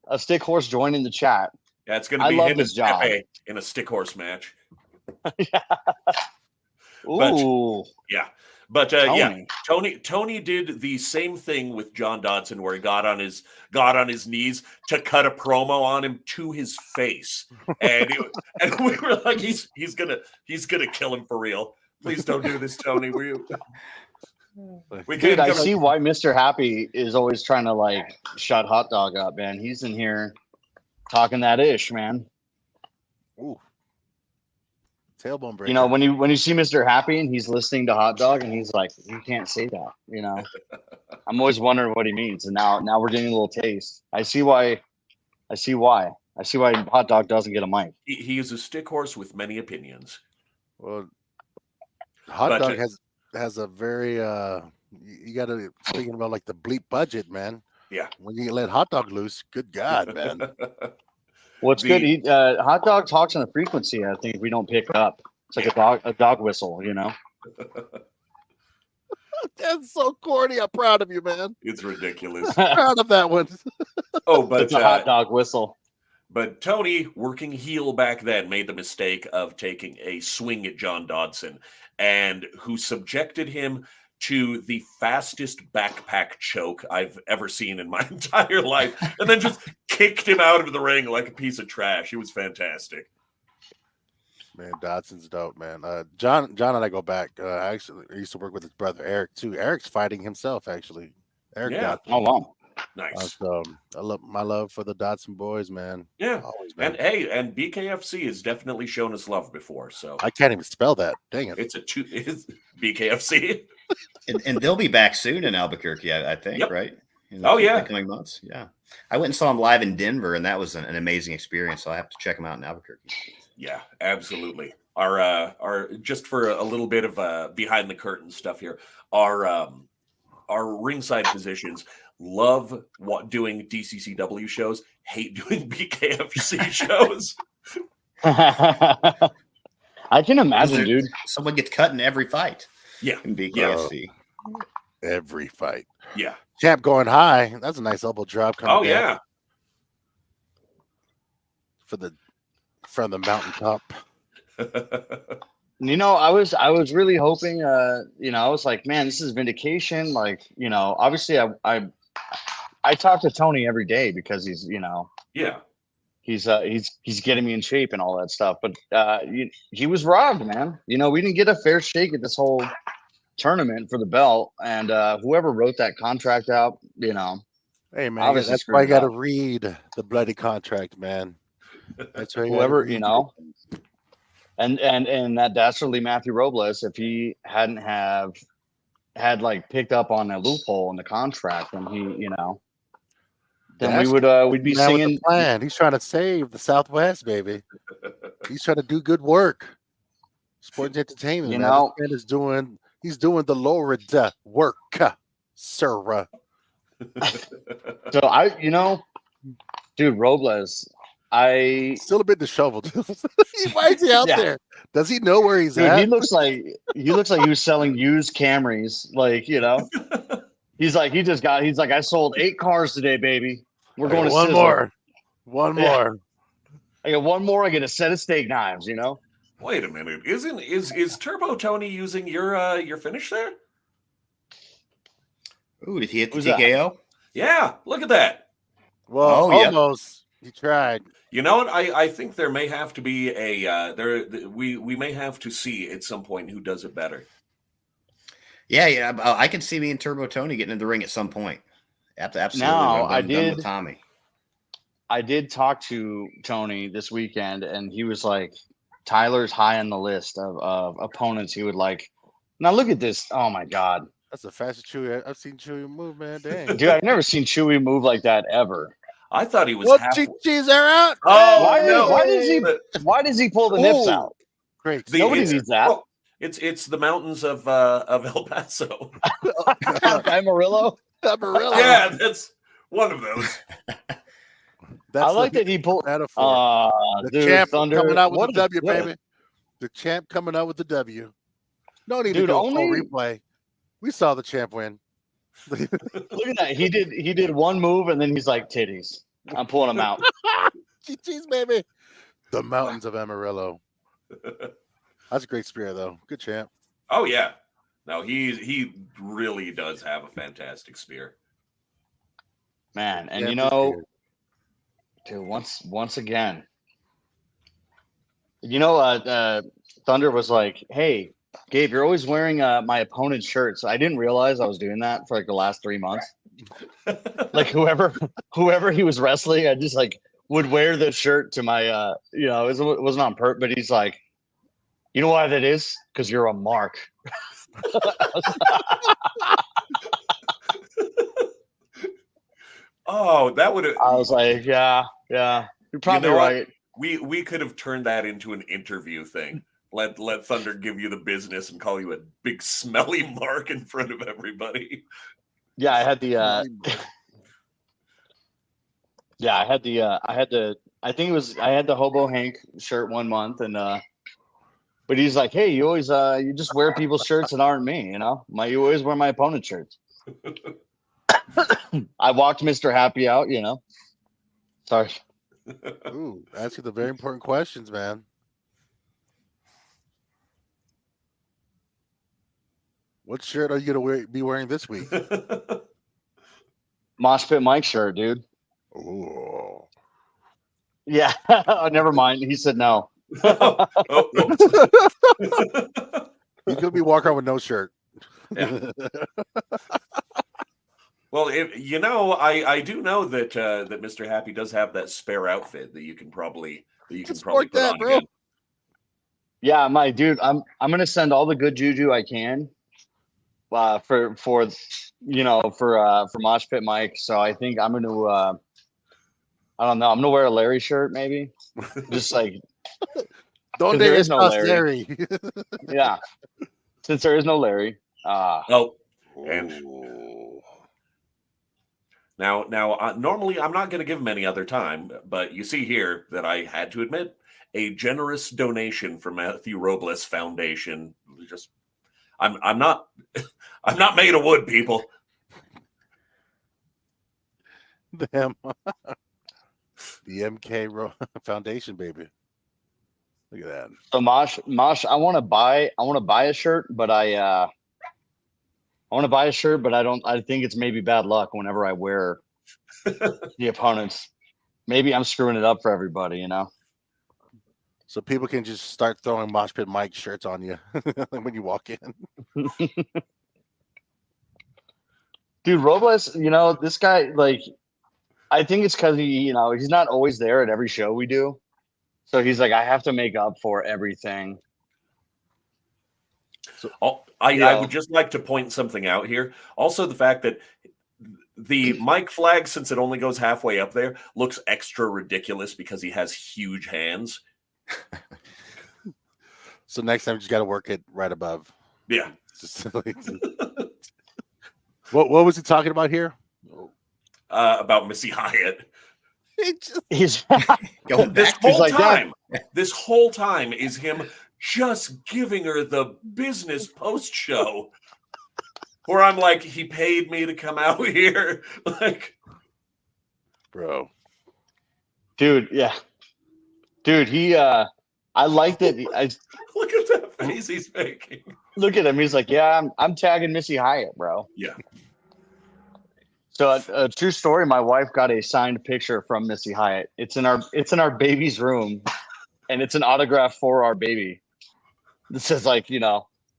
a stick horse joining the chat. Yeah, it's going to be him and job Pepe in a stick horse match. Yeah. Ooh. But Tony did the same thing with John Dodson, where he got on his knees to cut a promo on him to his face, and we were like, he's gonna kill him for real. Please don't do this, Tony. Dude, I see why Mr. Happy is always trying to shut Hot Dog up, man. He's in here talking that ish, man. Ooh. Tailbone breaker. When you see Mr. Happy and he's listening to Hot Dog and he's like, you can't say that, I'm always wondering what he means. And now we're getting a little taste. I see why Hot Dog doesn't get a mic. He is a stick horse with many opinions. Well, Hot Dog has a very you got to speaking about the bleep budget, man. Yeah. When you let Hot Dog loose, good God, man. What's good? Hot Dog talks on a frequency. I think we don't pick up. It's like a dog whistle, That's so corny. I'm proud of you, man. It's ridiculous. Proud of that one. Oh, but it's a Hot Dog whistle. But Tony, working heel back then, made the mistake of taking a swing at John Dodson, and who subjected him to the fastest backpack choke I've ever seen in my entire life, and then just kicked him out of the ring like a piece of trash. It was fantastic. Man, Dodson's dope, man. John and I go back. I used to work with his brother Eric too. Eric's fighting himself, actually. Eric Dodson. Oh wow. Nice. I love my love for the Dodson boys, man. Yeah. Always, man. And hey, and BKFC has definitely shown us love before. So I can't even spell that. Dang it. It's BKFC. and they'll be back soon in Albuquerque, I think, Yep. right? In yeah. the coming months. Yeah. I went and saw them live in Denver, and that was an amazing experience. So I have to check them out in Albuquerque. Yeah, absolutely. Our just for a little bit of behind the curtain stuff here. Our ringside physicians love doing DCCW shows, hate doing BKFC shows. I can imagine, dude. Someone gets cut in every fight. Yeah. In BKFC. Every fight. Yeah. Champ going high. That's a nice elbow drop coming Oh, down from the mountaintop. You know, I was really hoping, I was like, man, this is vindication. Like, obviously I talk to Tony every day because he's, yeah. He's getting me in shape and all that stuff. But he was robbed, man. We didn't get a fair shake at this whole tournament for the belt. And whoever wrote that contract out, Hey, man, obviously that's why you got to up. read the bloody contract, man. That's right. Whoever, and that dastardly Matthew Robles, if he hadn't had like picked up on a loophole in the contract, then then we'd be Man with singing. the plan. He's trying to save the Southwest, baby. He's trying to do good work. Sports entertainment, man. This man he's doing the Lord work, sir. So dude, Robles, still a bit disheveled. Why is he out there? Does he know where he's at? He looks like he was selling used Camrys. Like, he's like, I sold 8 cars today, baby. We're going to one Sizzler. more. I got one more. I get a set of steak knives. Wait a minute. Is Turbo Tony using your finish there? Ooh, did he hit the Who's TKO? Yeah, look at that. Well, almost. He tried. You know what? I think there may have to be we may have to see at some point who does it better. Yeah. I could see me and Turbo Tony getting in the ring at some point. Absolutely. No, I'm done with Tommy. I did talk to Tony this weekend, and he was like, Tyler's high on the list of opponents he would like. Now look at this. Oh my God. That's the fastest Chewy I've seen Chewy move, man. Dang. Dude, I've never seen Chewy move like that ever. I thought he was Cheese are out. Oh, why does he pull the nips out? Great. Nobody needs that. Well, it's the mountains of El Paso. Amarillo. Yeah, that's one of those. I like that he pulled. The dude, champ Thunder coming out with the W, baby. The champ coming out with the W. No need to do a full replay. We saw the champ win. Look at that. He did one move and then he's like, titties. I'm pulling them out. Jeez, baby. The mountains of Amarillo. That's a great spear, though. Good champ. Oh yeah. No, he really does have a fantastic spear. Man, and dude, once again, Thunder was like, hey, Gabe, you're always wearing my opponent's shirts. I didn't realize I was doing that for like the last 3 months. Like whoever he was wrestling, I just like would wear the shirt to my it wasn't on purpose, but he's like, you know why that is? Because you're a mark. Oh, that would have. I was like, yeah, you're probably right. We could have turned that into an interview thing. Let Thunder give you the business and call you a big smelly mark in front of everybody. Yeah, I had the I had the Hobo Hank shirt 1 month, and but he's like, hey, you always you just wear people's shirts that aren't me, you always wear my opponent's shirts. I walked Mr. Happy out, Sorry. Ooh, asking the very important questions, man. What shirt are you gonna be wearing this week? Mosh Pit Mike shirt, dude. Ooh. Yeah. Oh, never mind. He said no. Oh, He's gonna be walking around with no shirt. Yeah. Well, I do know that that Mr. Happy does have that spare outfit that you can probably Sport put that, on bro. again. Yeah, my dude. I'm gonna send all the good juju I can for Mosh Pit Mike. So I think I'm gonna I don't know. I'm gonna wear a Larry shirt, maybe. Just like Don't there is no Larry. Larry. Yeah, since there is no Larry. Oh, and Ooh. now, normally I'm not going to give him any other time, but you see here that I had to admit a generous donation from Matthew Robles Foundation. Just, I'm not made of wood, people. Damn. The MK Foundation, baby. Look at that. So Mosh, I want to buy a shirt, but I don't. I think it's maybe bad luck whenever I wear the opponents. Maybe I'm screwing it up for everybody, you know. So people can just start throwing Mosh Pit Mike shirts on you when you walk in. Dude, Robles, this guy, like, I think it's because he's not always there at every show we do. So he's like, I have to make up for everything. So, I would just like to point something out here. Also, the fact that the mic flag, since it only goes halfway up there, looks extra ridiculous because he has huge hands. So next time, you just got to work it right above. Yeah. What was he talking about here? About Missy Hyatt. He's Going This back whole like that. time, this whole time is him just giving her the business post show. Where I'm like, he paid me to come out here, like, bro. Dude, yeah, dude. I like that. Look at that face he's making. Look at him. He's like, yeah, I'm tagging Missy Hyatt, bro. Yeah. So a true story. My wife got a signed picture from Missy Hyatt. It's in our baby's room, and it's an autograph for our baby. It says like,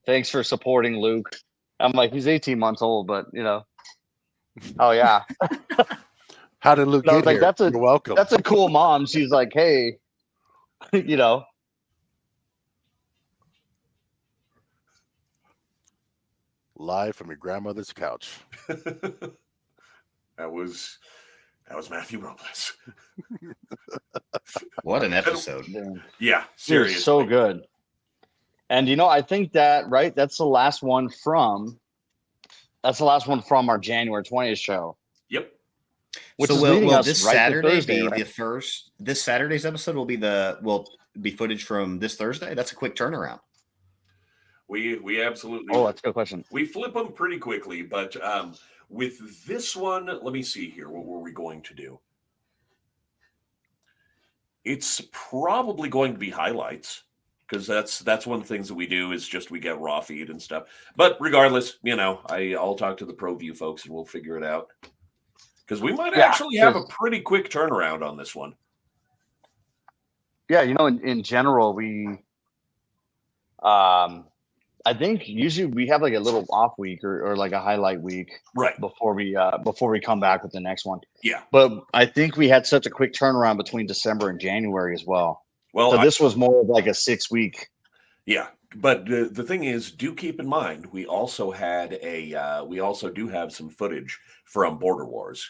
thanks for supporting Luke. I'm like, he's 18 months old, but oh yeah. How did Luke get here? You're welcome. That's a cool mom. She's like, hey, Live from your grandmother's couch. That was Matthew Robles. What an episode. Yeah, seriously. Dude, so good. And I think that, right, that's the last one from our January 20th show. Yep. Which so is will leading us this right Saturday to Thursday, be right? this Saturday's episode will be footage from this Thursday? That's a quick turnaround. We absolutely. Oh, that's a good question. We flip them pretty quickly, but with this one, let me see here. What were we going to do? It's probably going to be highlights because that's one of the things that we do is just we get raw feed and stuff. But regardless, I'll talk to the ProView folks and we'll figure it out because we might actually have a pretty quick turnaround on this one. Yeah, in general, we I think usually we have like a little off week or like a highlight week, right, before we come back with the next one. Yeah, but I think we had such a quick turnaround between December and January as well. Well, so this was more of like a 6 week. Yeah, but the thing is, do keep in mind we also do have some footage from Border Wars.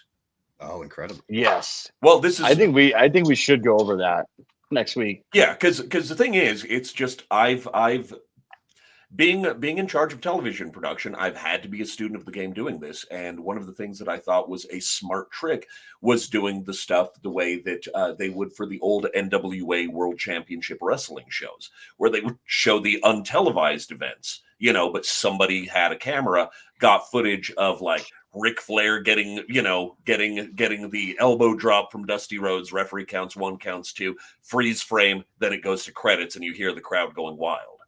Oh, incredible! Yes. Well, this is. I think we should go over that next week. Yeah, because the thing is, it's just I've being in charge of television production, I've had to be a student of the game doing this. And one of the things that I thought was a smart trick was doing the stuff the way that they would for the old NWA World Championship Wrestling shows, where they would show the untelevised events, but somebody had a camera, got footage of like Ric Flair getting the elbow drop from Dusty Rhodes. Referee counts 1, counts 2, freeze frame. Then it goes to credits, and you hear the crowd going wild.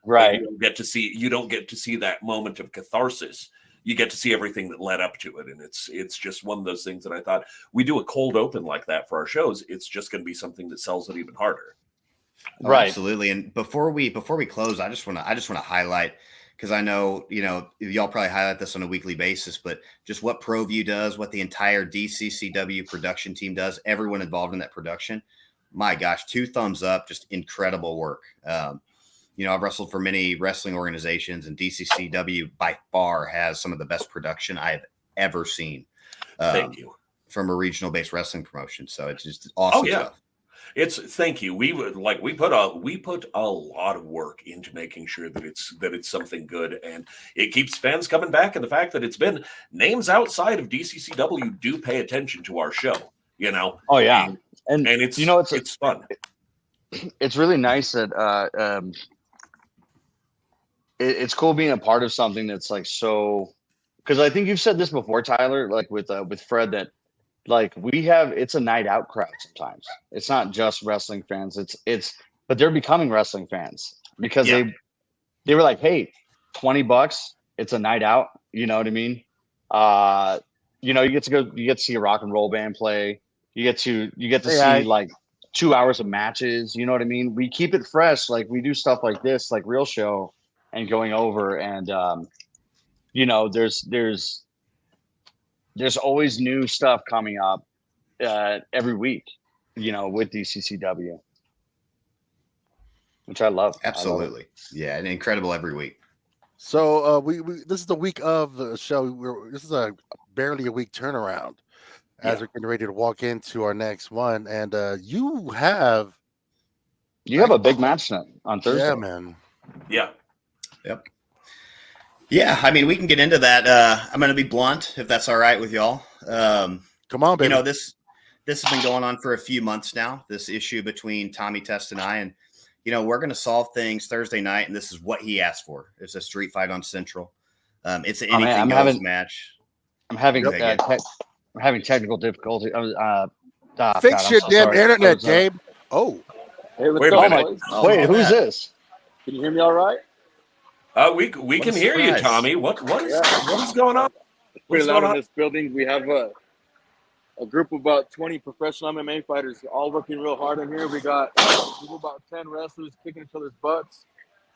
Right? You don't get to see that moment of catharsis. You get to see everything that led up to it, and it's just one of those things that I thought we do a cold open like that for our shows. It's just going to be something that sells it even harder. Right. Absolutely. And before we close, I just want to highlight, because I know, y'all probably highlight this on a weekly basis, but just what ProView does, what the entire DCCW production team does, everyone involved in that production. My gosh, 2 thumbs up, just incredible work. I've wrestled for many wrestling organizations, and DCCW by far has some of the best production I have ever seen. Thank you. From a regional based wrestling promotion. So it's just awesome stuff. Thank you. We put a lot of work into making sure that it's something good, and it keeps fans coming back. And the fact that it's been names outside of DCCW do pay attention to our show. Oh yeah, and it's it's fun. It's really nice that it's cool being a part of something that's like so. Because I think you've said this before, Tyler, like with Fred, that like it's a night out crowd sometimes. It's not just wrestling fans. But they're becoming wrestling fans because they were like, hey, $20, it's a night out. You know what I mean? You get to see a rock and roll band play. You get to see like 2 hours of matches. You know what I mean? We keep it fresh. Like we do stuff like this, like Real Show and going over. And, there's always new stuff coming up every week, with DCCW, which I love. Absolutely. Yeah. And incredible every week. So this is the week of the show. This is barely a week turnaround as we're getting ready to walk into our next one. And you have a big match on Thursday. Yeah, man. Yeah. Yep. Yeah, I mean, we can get into that. I'm going to be blunt, if that's all right with y'all. Come on, baby. This has been going on for a few months now, this issue between Tommy Test and I. And, we're going to solve things Thursday night, and this is what he asked for. It's a street fight on Central. It's an anything goes match. I'm having technical difficulty. Fix your damn internet, Gabe. Oh. Hey, wait a minute. Wait, who's this? Can you hear me all right? We can hear you, Tommy. What is going on? Pretty loud in this building. We have a group of about 20 professional MMA fighters all working real hard in here. We got about 10 wrestlers kicking each other's butts,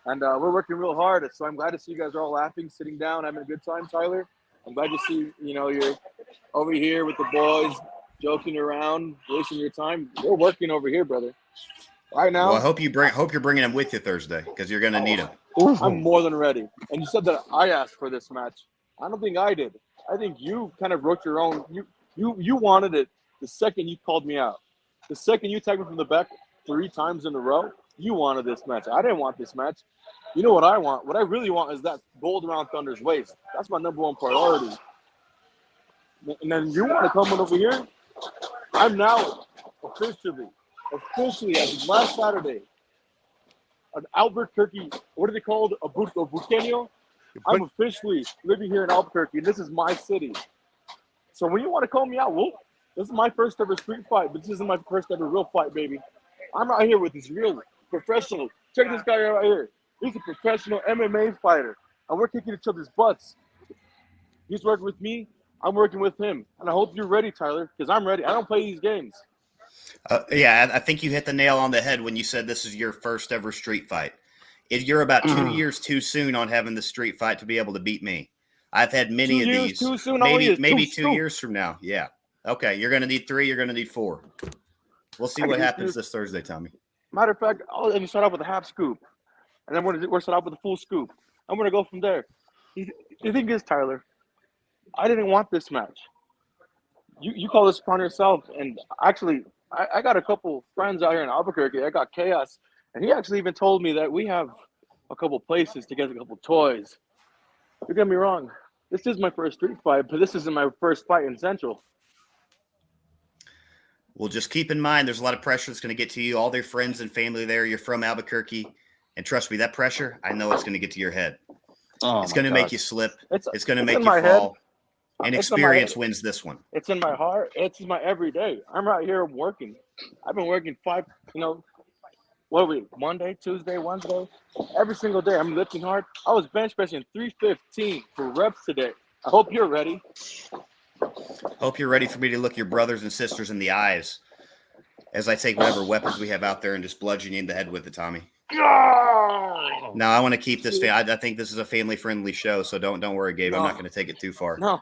and we're working real hard. So I'm glad to see you guys are all laughing, sitting down, having a good time, Tyler. I'm glad to see you're over here with the boys, joking around, wasting your time. We're working over here, brother. Right now. Well, I hope you're bringing them with you Thursday, because you're going to need them. I'm more than ready. And you said that I asked for this match. I don't think I did. I think you kind of wrote your own. You wanted it the second you called me out. The second you tagged me from the back 3 times in a row, you wanted this match. I didn't want this match. You know what I want? What I really want is that gold around Thunder's waist. That's my number 1 priority. And then you want to come on over here? I'm now officially, as of last Saturday, an Albuquerque, what are they called? A Buqueño? I'm officially living here in Albuquerque, and this is my city. So when you want to call me out, this is my first ever street fight, but this isn't my first ever real fight, baby. I'm out here with this real professional. Check this guy out here. He's a professional MMA fighter, and we're kicking each other's butts. He's working with me. I'm working with him, and I hope you're ready, Tyler, because I'm ready. I don't play these games. Yeah, I think you hit the nail on the head when you said this is your first ever street fight. You're about 2 years too soon on having the street fight to be able to beat me. I've had many of these. Too soon, maybe 2 years from now. Yeah. Okay, you're going to need 3. You're going to need 4. We'll see what happens this Thursday, Tommy. Matter of fact, I'll let you start off with a half scoop, and then we're start off with a full scoop. I'm going to go from there. The thing is, Tyler, I didn't want this match. You call this upon yourself, and actually, I got a couple friends out here in Albuquerque. I got Chaos, and he actually even told me that we have a couple places to get a couple toys. Don't get me wrong. This is my first street fight, but this isn't my first fight in Central. Well, just keep in mind, there's a lot of pressure that's going to get to you. All their friends and family there. You're from Albuquerque. And trust me, that pressure, I know it's going to get to your head. It's going to make you slip. It's going to make you fall. And It's in my- experience wins this one. It's in my heart. It's in my everyday. I'm right here working. I've been working what are we, Monday, Tuesday, Wednesday? Every single day. I'm lifting hard. I was bench pressing 315 for reps today. I hope you're ready. Hope you're ready for me to look your brothers and sisters in the eyes as I take whatever weapons we have out there and just bludgeon you in the head with it, Tommy. Now I want to keep this. I think this is a family-friendly show, so don't worry, Gabe. I'm not going to take it too far. No,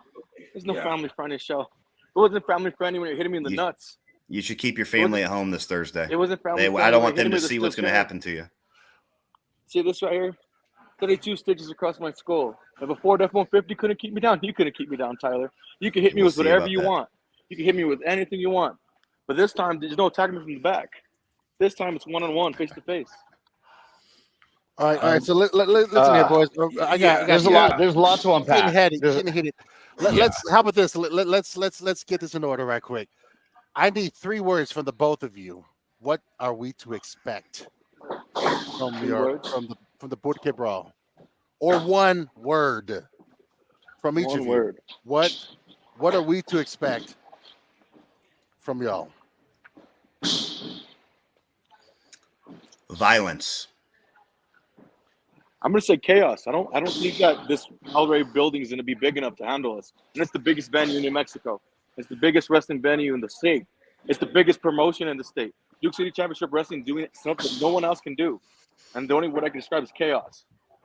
there's no family-friendly show. It wasn't family-friendly when you're hitting me in the nuts. You should keep your family at home this Thursday. It wasn't family-friendly. I don't want them to see what's going to happen to you. See this right here? 32 stitches across my skull. And before the F-150 couldn't keep me down, you couldn't keep me down, Tyler. You can hit me with whatever you want. You can hit me with anything you want. But this time, there's no attacking me from the back. This time, it's one-on-one, face-to-face. All right. So listen here, boys. There's a lot to unpack. Getting it. How about this? Let's get this in order right quick. I need 3 words from the both of you. What are we to expect from the boot camp brawl? Or 1 word from each of you. Word. What are we to expect from y'all? Violence. I'm gonna say chaos. I don't think that this El Rey building is gonna be big enough to handle us. And it's the biggest venue in New Mexico. It's the biggest wrestling venue in the state. It's the biggest promotion in the state. Duke City Championship Wrestling doing something no one else can do. And the only word I can describe is chaos.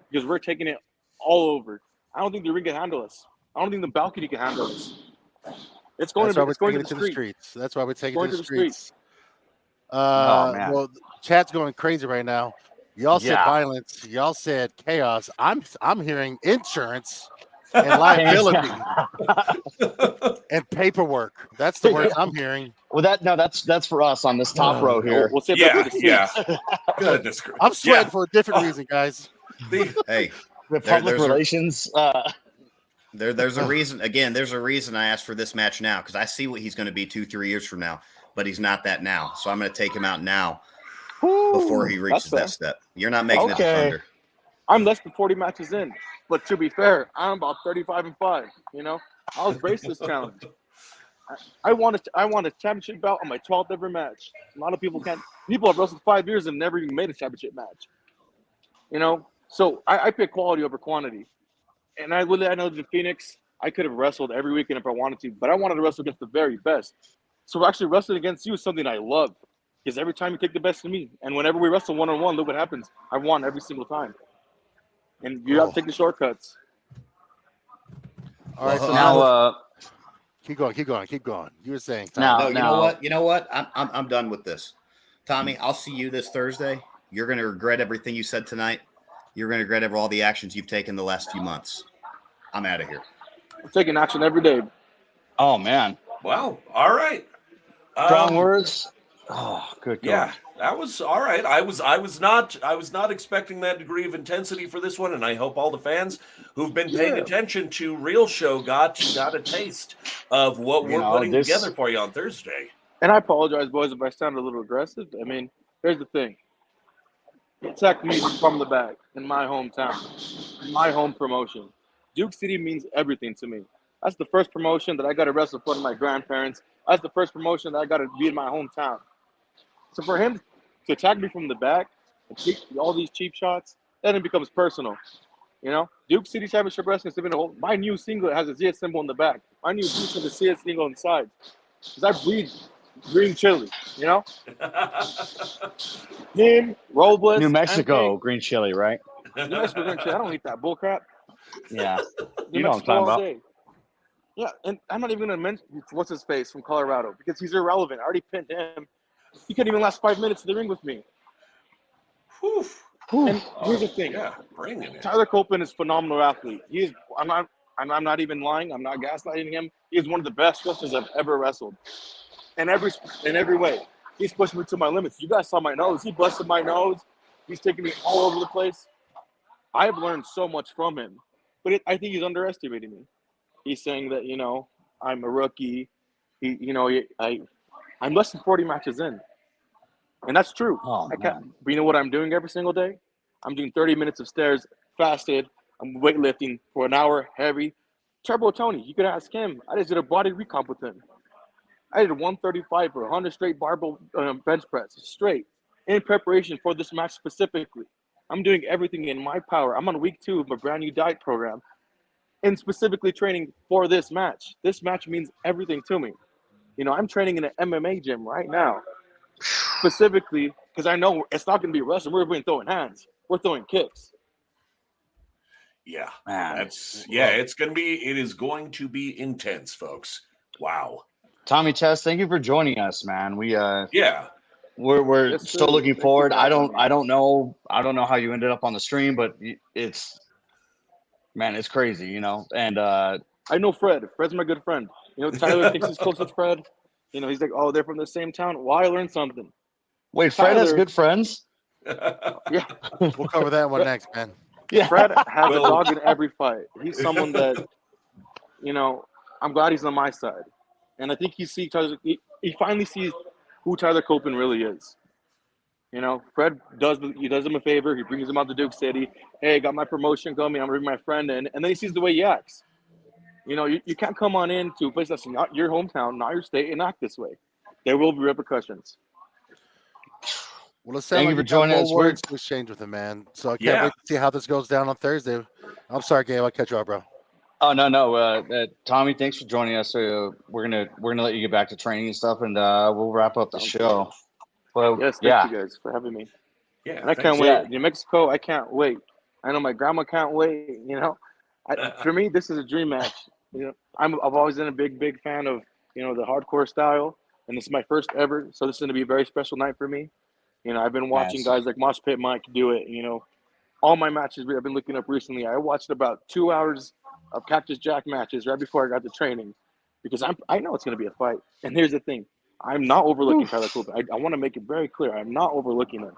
Because we're taking it all over. I don't think the ring can handle us. I don't think the balcony can handle us. It's going to the streets. That's why we're taking it to the streets. Man. Well, chat's going crazy right now. Y'all said violence. Y'all said chaos. I'm hearing insurance and liability and paperwork. That's the words I'm hearing. Well, that's for us on this top row here. We'll save that for the seats. Goodness. I'm sweating for a different reason, guys. Hey, The public relations. There's a reason. Again, there's a reason I asked for this match now, because I see what he's going to be 2-3 years from now, but he's not that now. So I'm going to take him out now before he reaches that step. You're not making it to Thunder. I'm less than 40 matches in, but to be fair, I'm about 35-5. You know, I was braced this challenge. I want a championship belt on my 12th ever match. A lot of people can't. People have wrestled 5 years and never even made a championship match. You know, so I pick quality over quantity. And I know that in Phoenix, I could have wrestled every weekend if I wanted to, but I wanted to wrestle against the very best. So actually wrestling against you is something I love, because every time you take the best of me, and whenever we wrestle one-on-one, look what happens. I won every single time. And you have to take the shortcuts. All right, so Now, keep going. You were saying, Now- You know what? I'm done with this. Tommy, I'll see you this Thursday. You're going to regret everything you said tonight. You're going to regret all the actions you've taken the last few months. I'm out of here. I'm taking action every day. oh man, Wow. All right. strong words. Oh, good God. Yeah, that was all right. I was not expecting that degree of intensity for this one, and I hope all the fans who've been paying attention to Real Show got a taste of what we're putting together for you on Thursday. And I apologize, boys, if I sound a little aggressive. I mean, here's the thing. He attacked me from the back in my hometown, my home promotion. Duke City means everything to me. That's the first promotion that I got to wrestle in front of my grandparents. That's the first promotion that I got to be in my hometown. So for him to attack me from the back and take all these cheap shots, then it becomes personal. You know, Duke City Championship Wrestling is my new singlet has a Z symbol in the back. My new boots have a CS symbol on the side. Because I breathe green chili, you know? Him, Robles, New Mexico green chili, right? New Mexico green chili. I don't eat that bull crap. Yeah. New You know what I'm Mexico all talking day. Yeah, and I'm not even going to mention what's his face from Colorado because he's irrelevant. I already pinned him. He couldn't even last 5 minutes in the ring with me. Whew. And here's the thing. Yeah, bringing it. Tyler Copeland is a phenomenal athlete. I'm not even lying. I'm not gaslighting him. He is one of the best wrestlers I've ever wrestled. In every way. He's pushed me to my limits. You guys saw my nose. He busted my nose. He's taking me all over the place. I've learned so much from him. But I think he's underestimating me. He's saying that, you know, I'm a rookie. I'm less than 40 matches in. And that's true. Oh, But you know what I'm doing every single day? I'm doing 30 minutes of stairs fasted. I'm weightlifting for an hour, heavy. Turbo Tony, you could ask him. I just did a body recomp with him. I did 135 for 100 straight barbell bench press, straight, in preparation for this match specifically. I'm doing everything in my power. I'm on week 2 of my brand new diet program and specifically training for this match. This match means everything to me. You know, I'm training in an MMA gym right now, specifically because I know it's not going to be wrestling. We're going throwing hands. We're throwing kicks. Yeah, Man. it is going to be intense, folks. Wow. Tommy Tess, thank you for joining us, man. We're Yes, so sir. looking Thank you forward. for I having don't me. know how you ended up on the stream, but it's crazy, you know. And I know Fred. Fred's my good friend. You know, Tyler thinks he's close with Fred. You know, he's like, oh, they're from the same town. Well, I learned something. wait, Fred has Tyler- good friends? Yeah, We'll cover that one next, man. Yeah. Fred has Well- a dog in every fight. He's someone that, you know, I'm glad he's on my side. And I think he finally sees who Tyler Copeland really is. You know, Fred does him a favor. He brings him out to Duke City. Hey, got my promotion coming. I'm going to bring my friend in. And then he sees the way he acts. You know, you can't come on into a place that's not your hometown, not your state, and act this way. There will be repercussions. Well, let's Thank you for joining us. We're to exchange with him, man. So I can't wait to see how this goes down on Thursday. I'm sorry, Gabe. I'll catch you up, bro. Oh no. Tommy, thanks for joining us. We're gonna let you get back to training and stuff, and we'll wrap up the show. Well, Yes, thank you guys for having me. Yeah, And I can't wait. New Mexico, I can't wait. I know my grandma can't wait. You know, for me, this is a dream match. You know, I've always been a big fan of, you know, the hardcore style, and this is my first ever. So this is going to be a very special night for me. You know, I've been watching guys like Mosh Pit Mike do it. You know, all my matches I've been looking up recently. I watched about 2 hours of Cactus Jack matches right before I got to training, because I know it's going to be a fight. And here's the thing. I'm not overlooking Tyler Copeland. I want to make it very clear. I'm not overlooking him.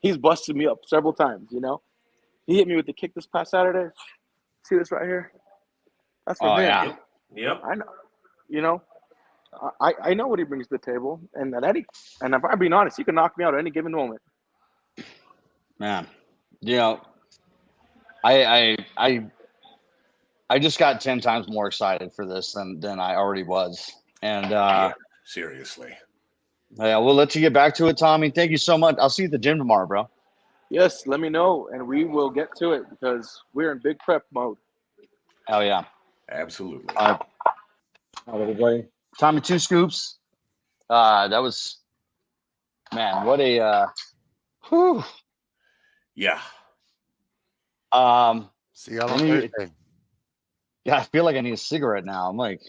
He's busted me up several times, you know. He hit me with the kick this past Saturday. See this right here? That's from him. Yeah. Yep. I know. You know, I know what he brings to the table. And if I'm being honest, he can knock me out at any given moment. Man, you know, I just got 10 times more excited for this than I already was. And seriously. Yeah, we'll let you get back to it, Tommy. Thank you so much. I'll see you at the gym tomorrow, bro. Yes, let me know, and we will get to it because we're in big prep mode. Hell yeah. Absolutely. Everybody. Tommy, 2 scoops. That was, man, what a whew. Yeah. See y'all on Thursday. Yeah, I feel like I need a cigarette now. I'm like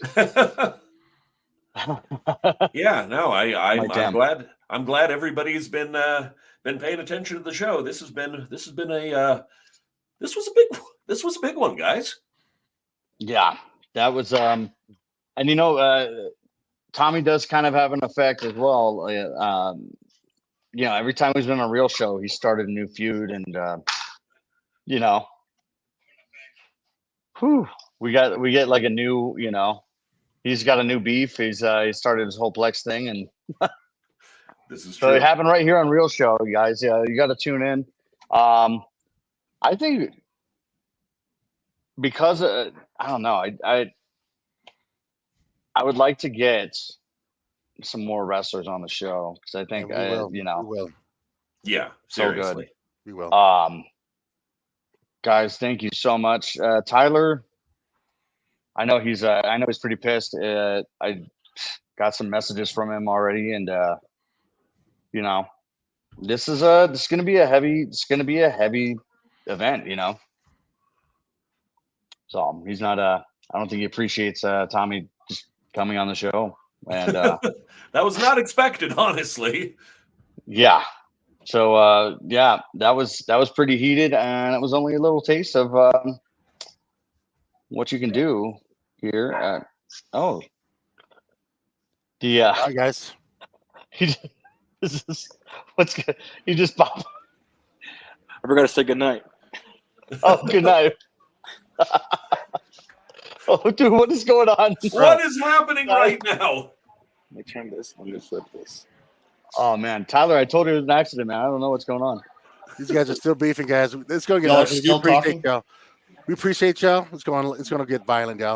yeah, no, I'm glad everybody's been paying attention to the show. This was a big one, guys. Yeah, that was and you know, Tommy does kind of have an effect as well. You know, every time he's been on a real show, he started a new feud, and you know, we get like a new, you know, he's got a new beef. He started his whole Plex thing, and this is so true. it happened right here on Real Show, you guys. Yeah, you got to tune in. I think because I don't know, I would like to get some more wrestlers on the show because I think you know, we will. Yeah, so seriously. good. We will. Guys, thank you so much, Tyler. I know he's pretty pissed. I got some messages from him already, and you know, this is gonna be a heavy event, you know. So he's not I don't think he appreciates Tommy just coming on the show, and that was not expected, honestly. yeah. So yeah, that was pretty heated, and it was only a little taste of what you can do here. Hi guys. He just popped. I forgot to say goodnight. Oh, good night. Oh, dude, what is going on? What is happening right now? Let me turn this. Let me flip this. Oh man, Tyler, I told you it was an accident, man. I don't know what's going on. These guys are still beefing, guys. It's going to get Y'all ugly. still talking? We appreciate y'all. It's going to get violent, y'all.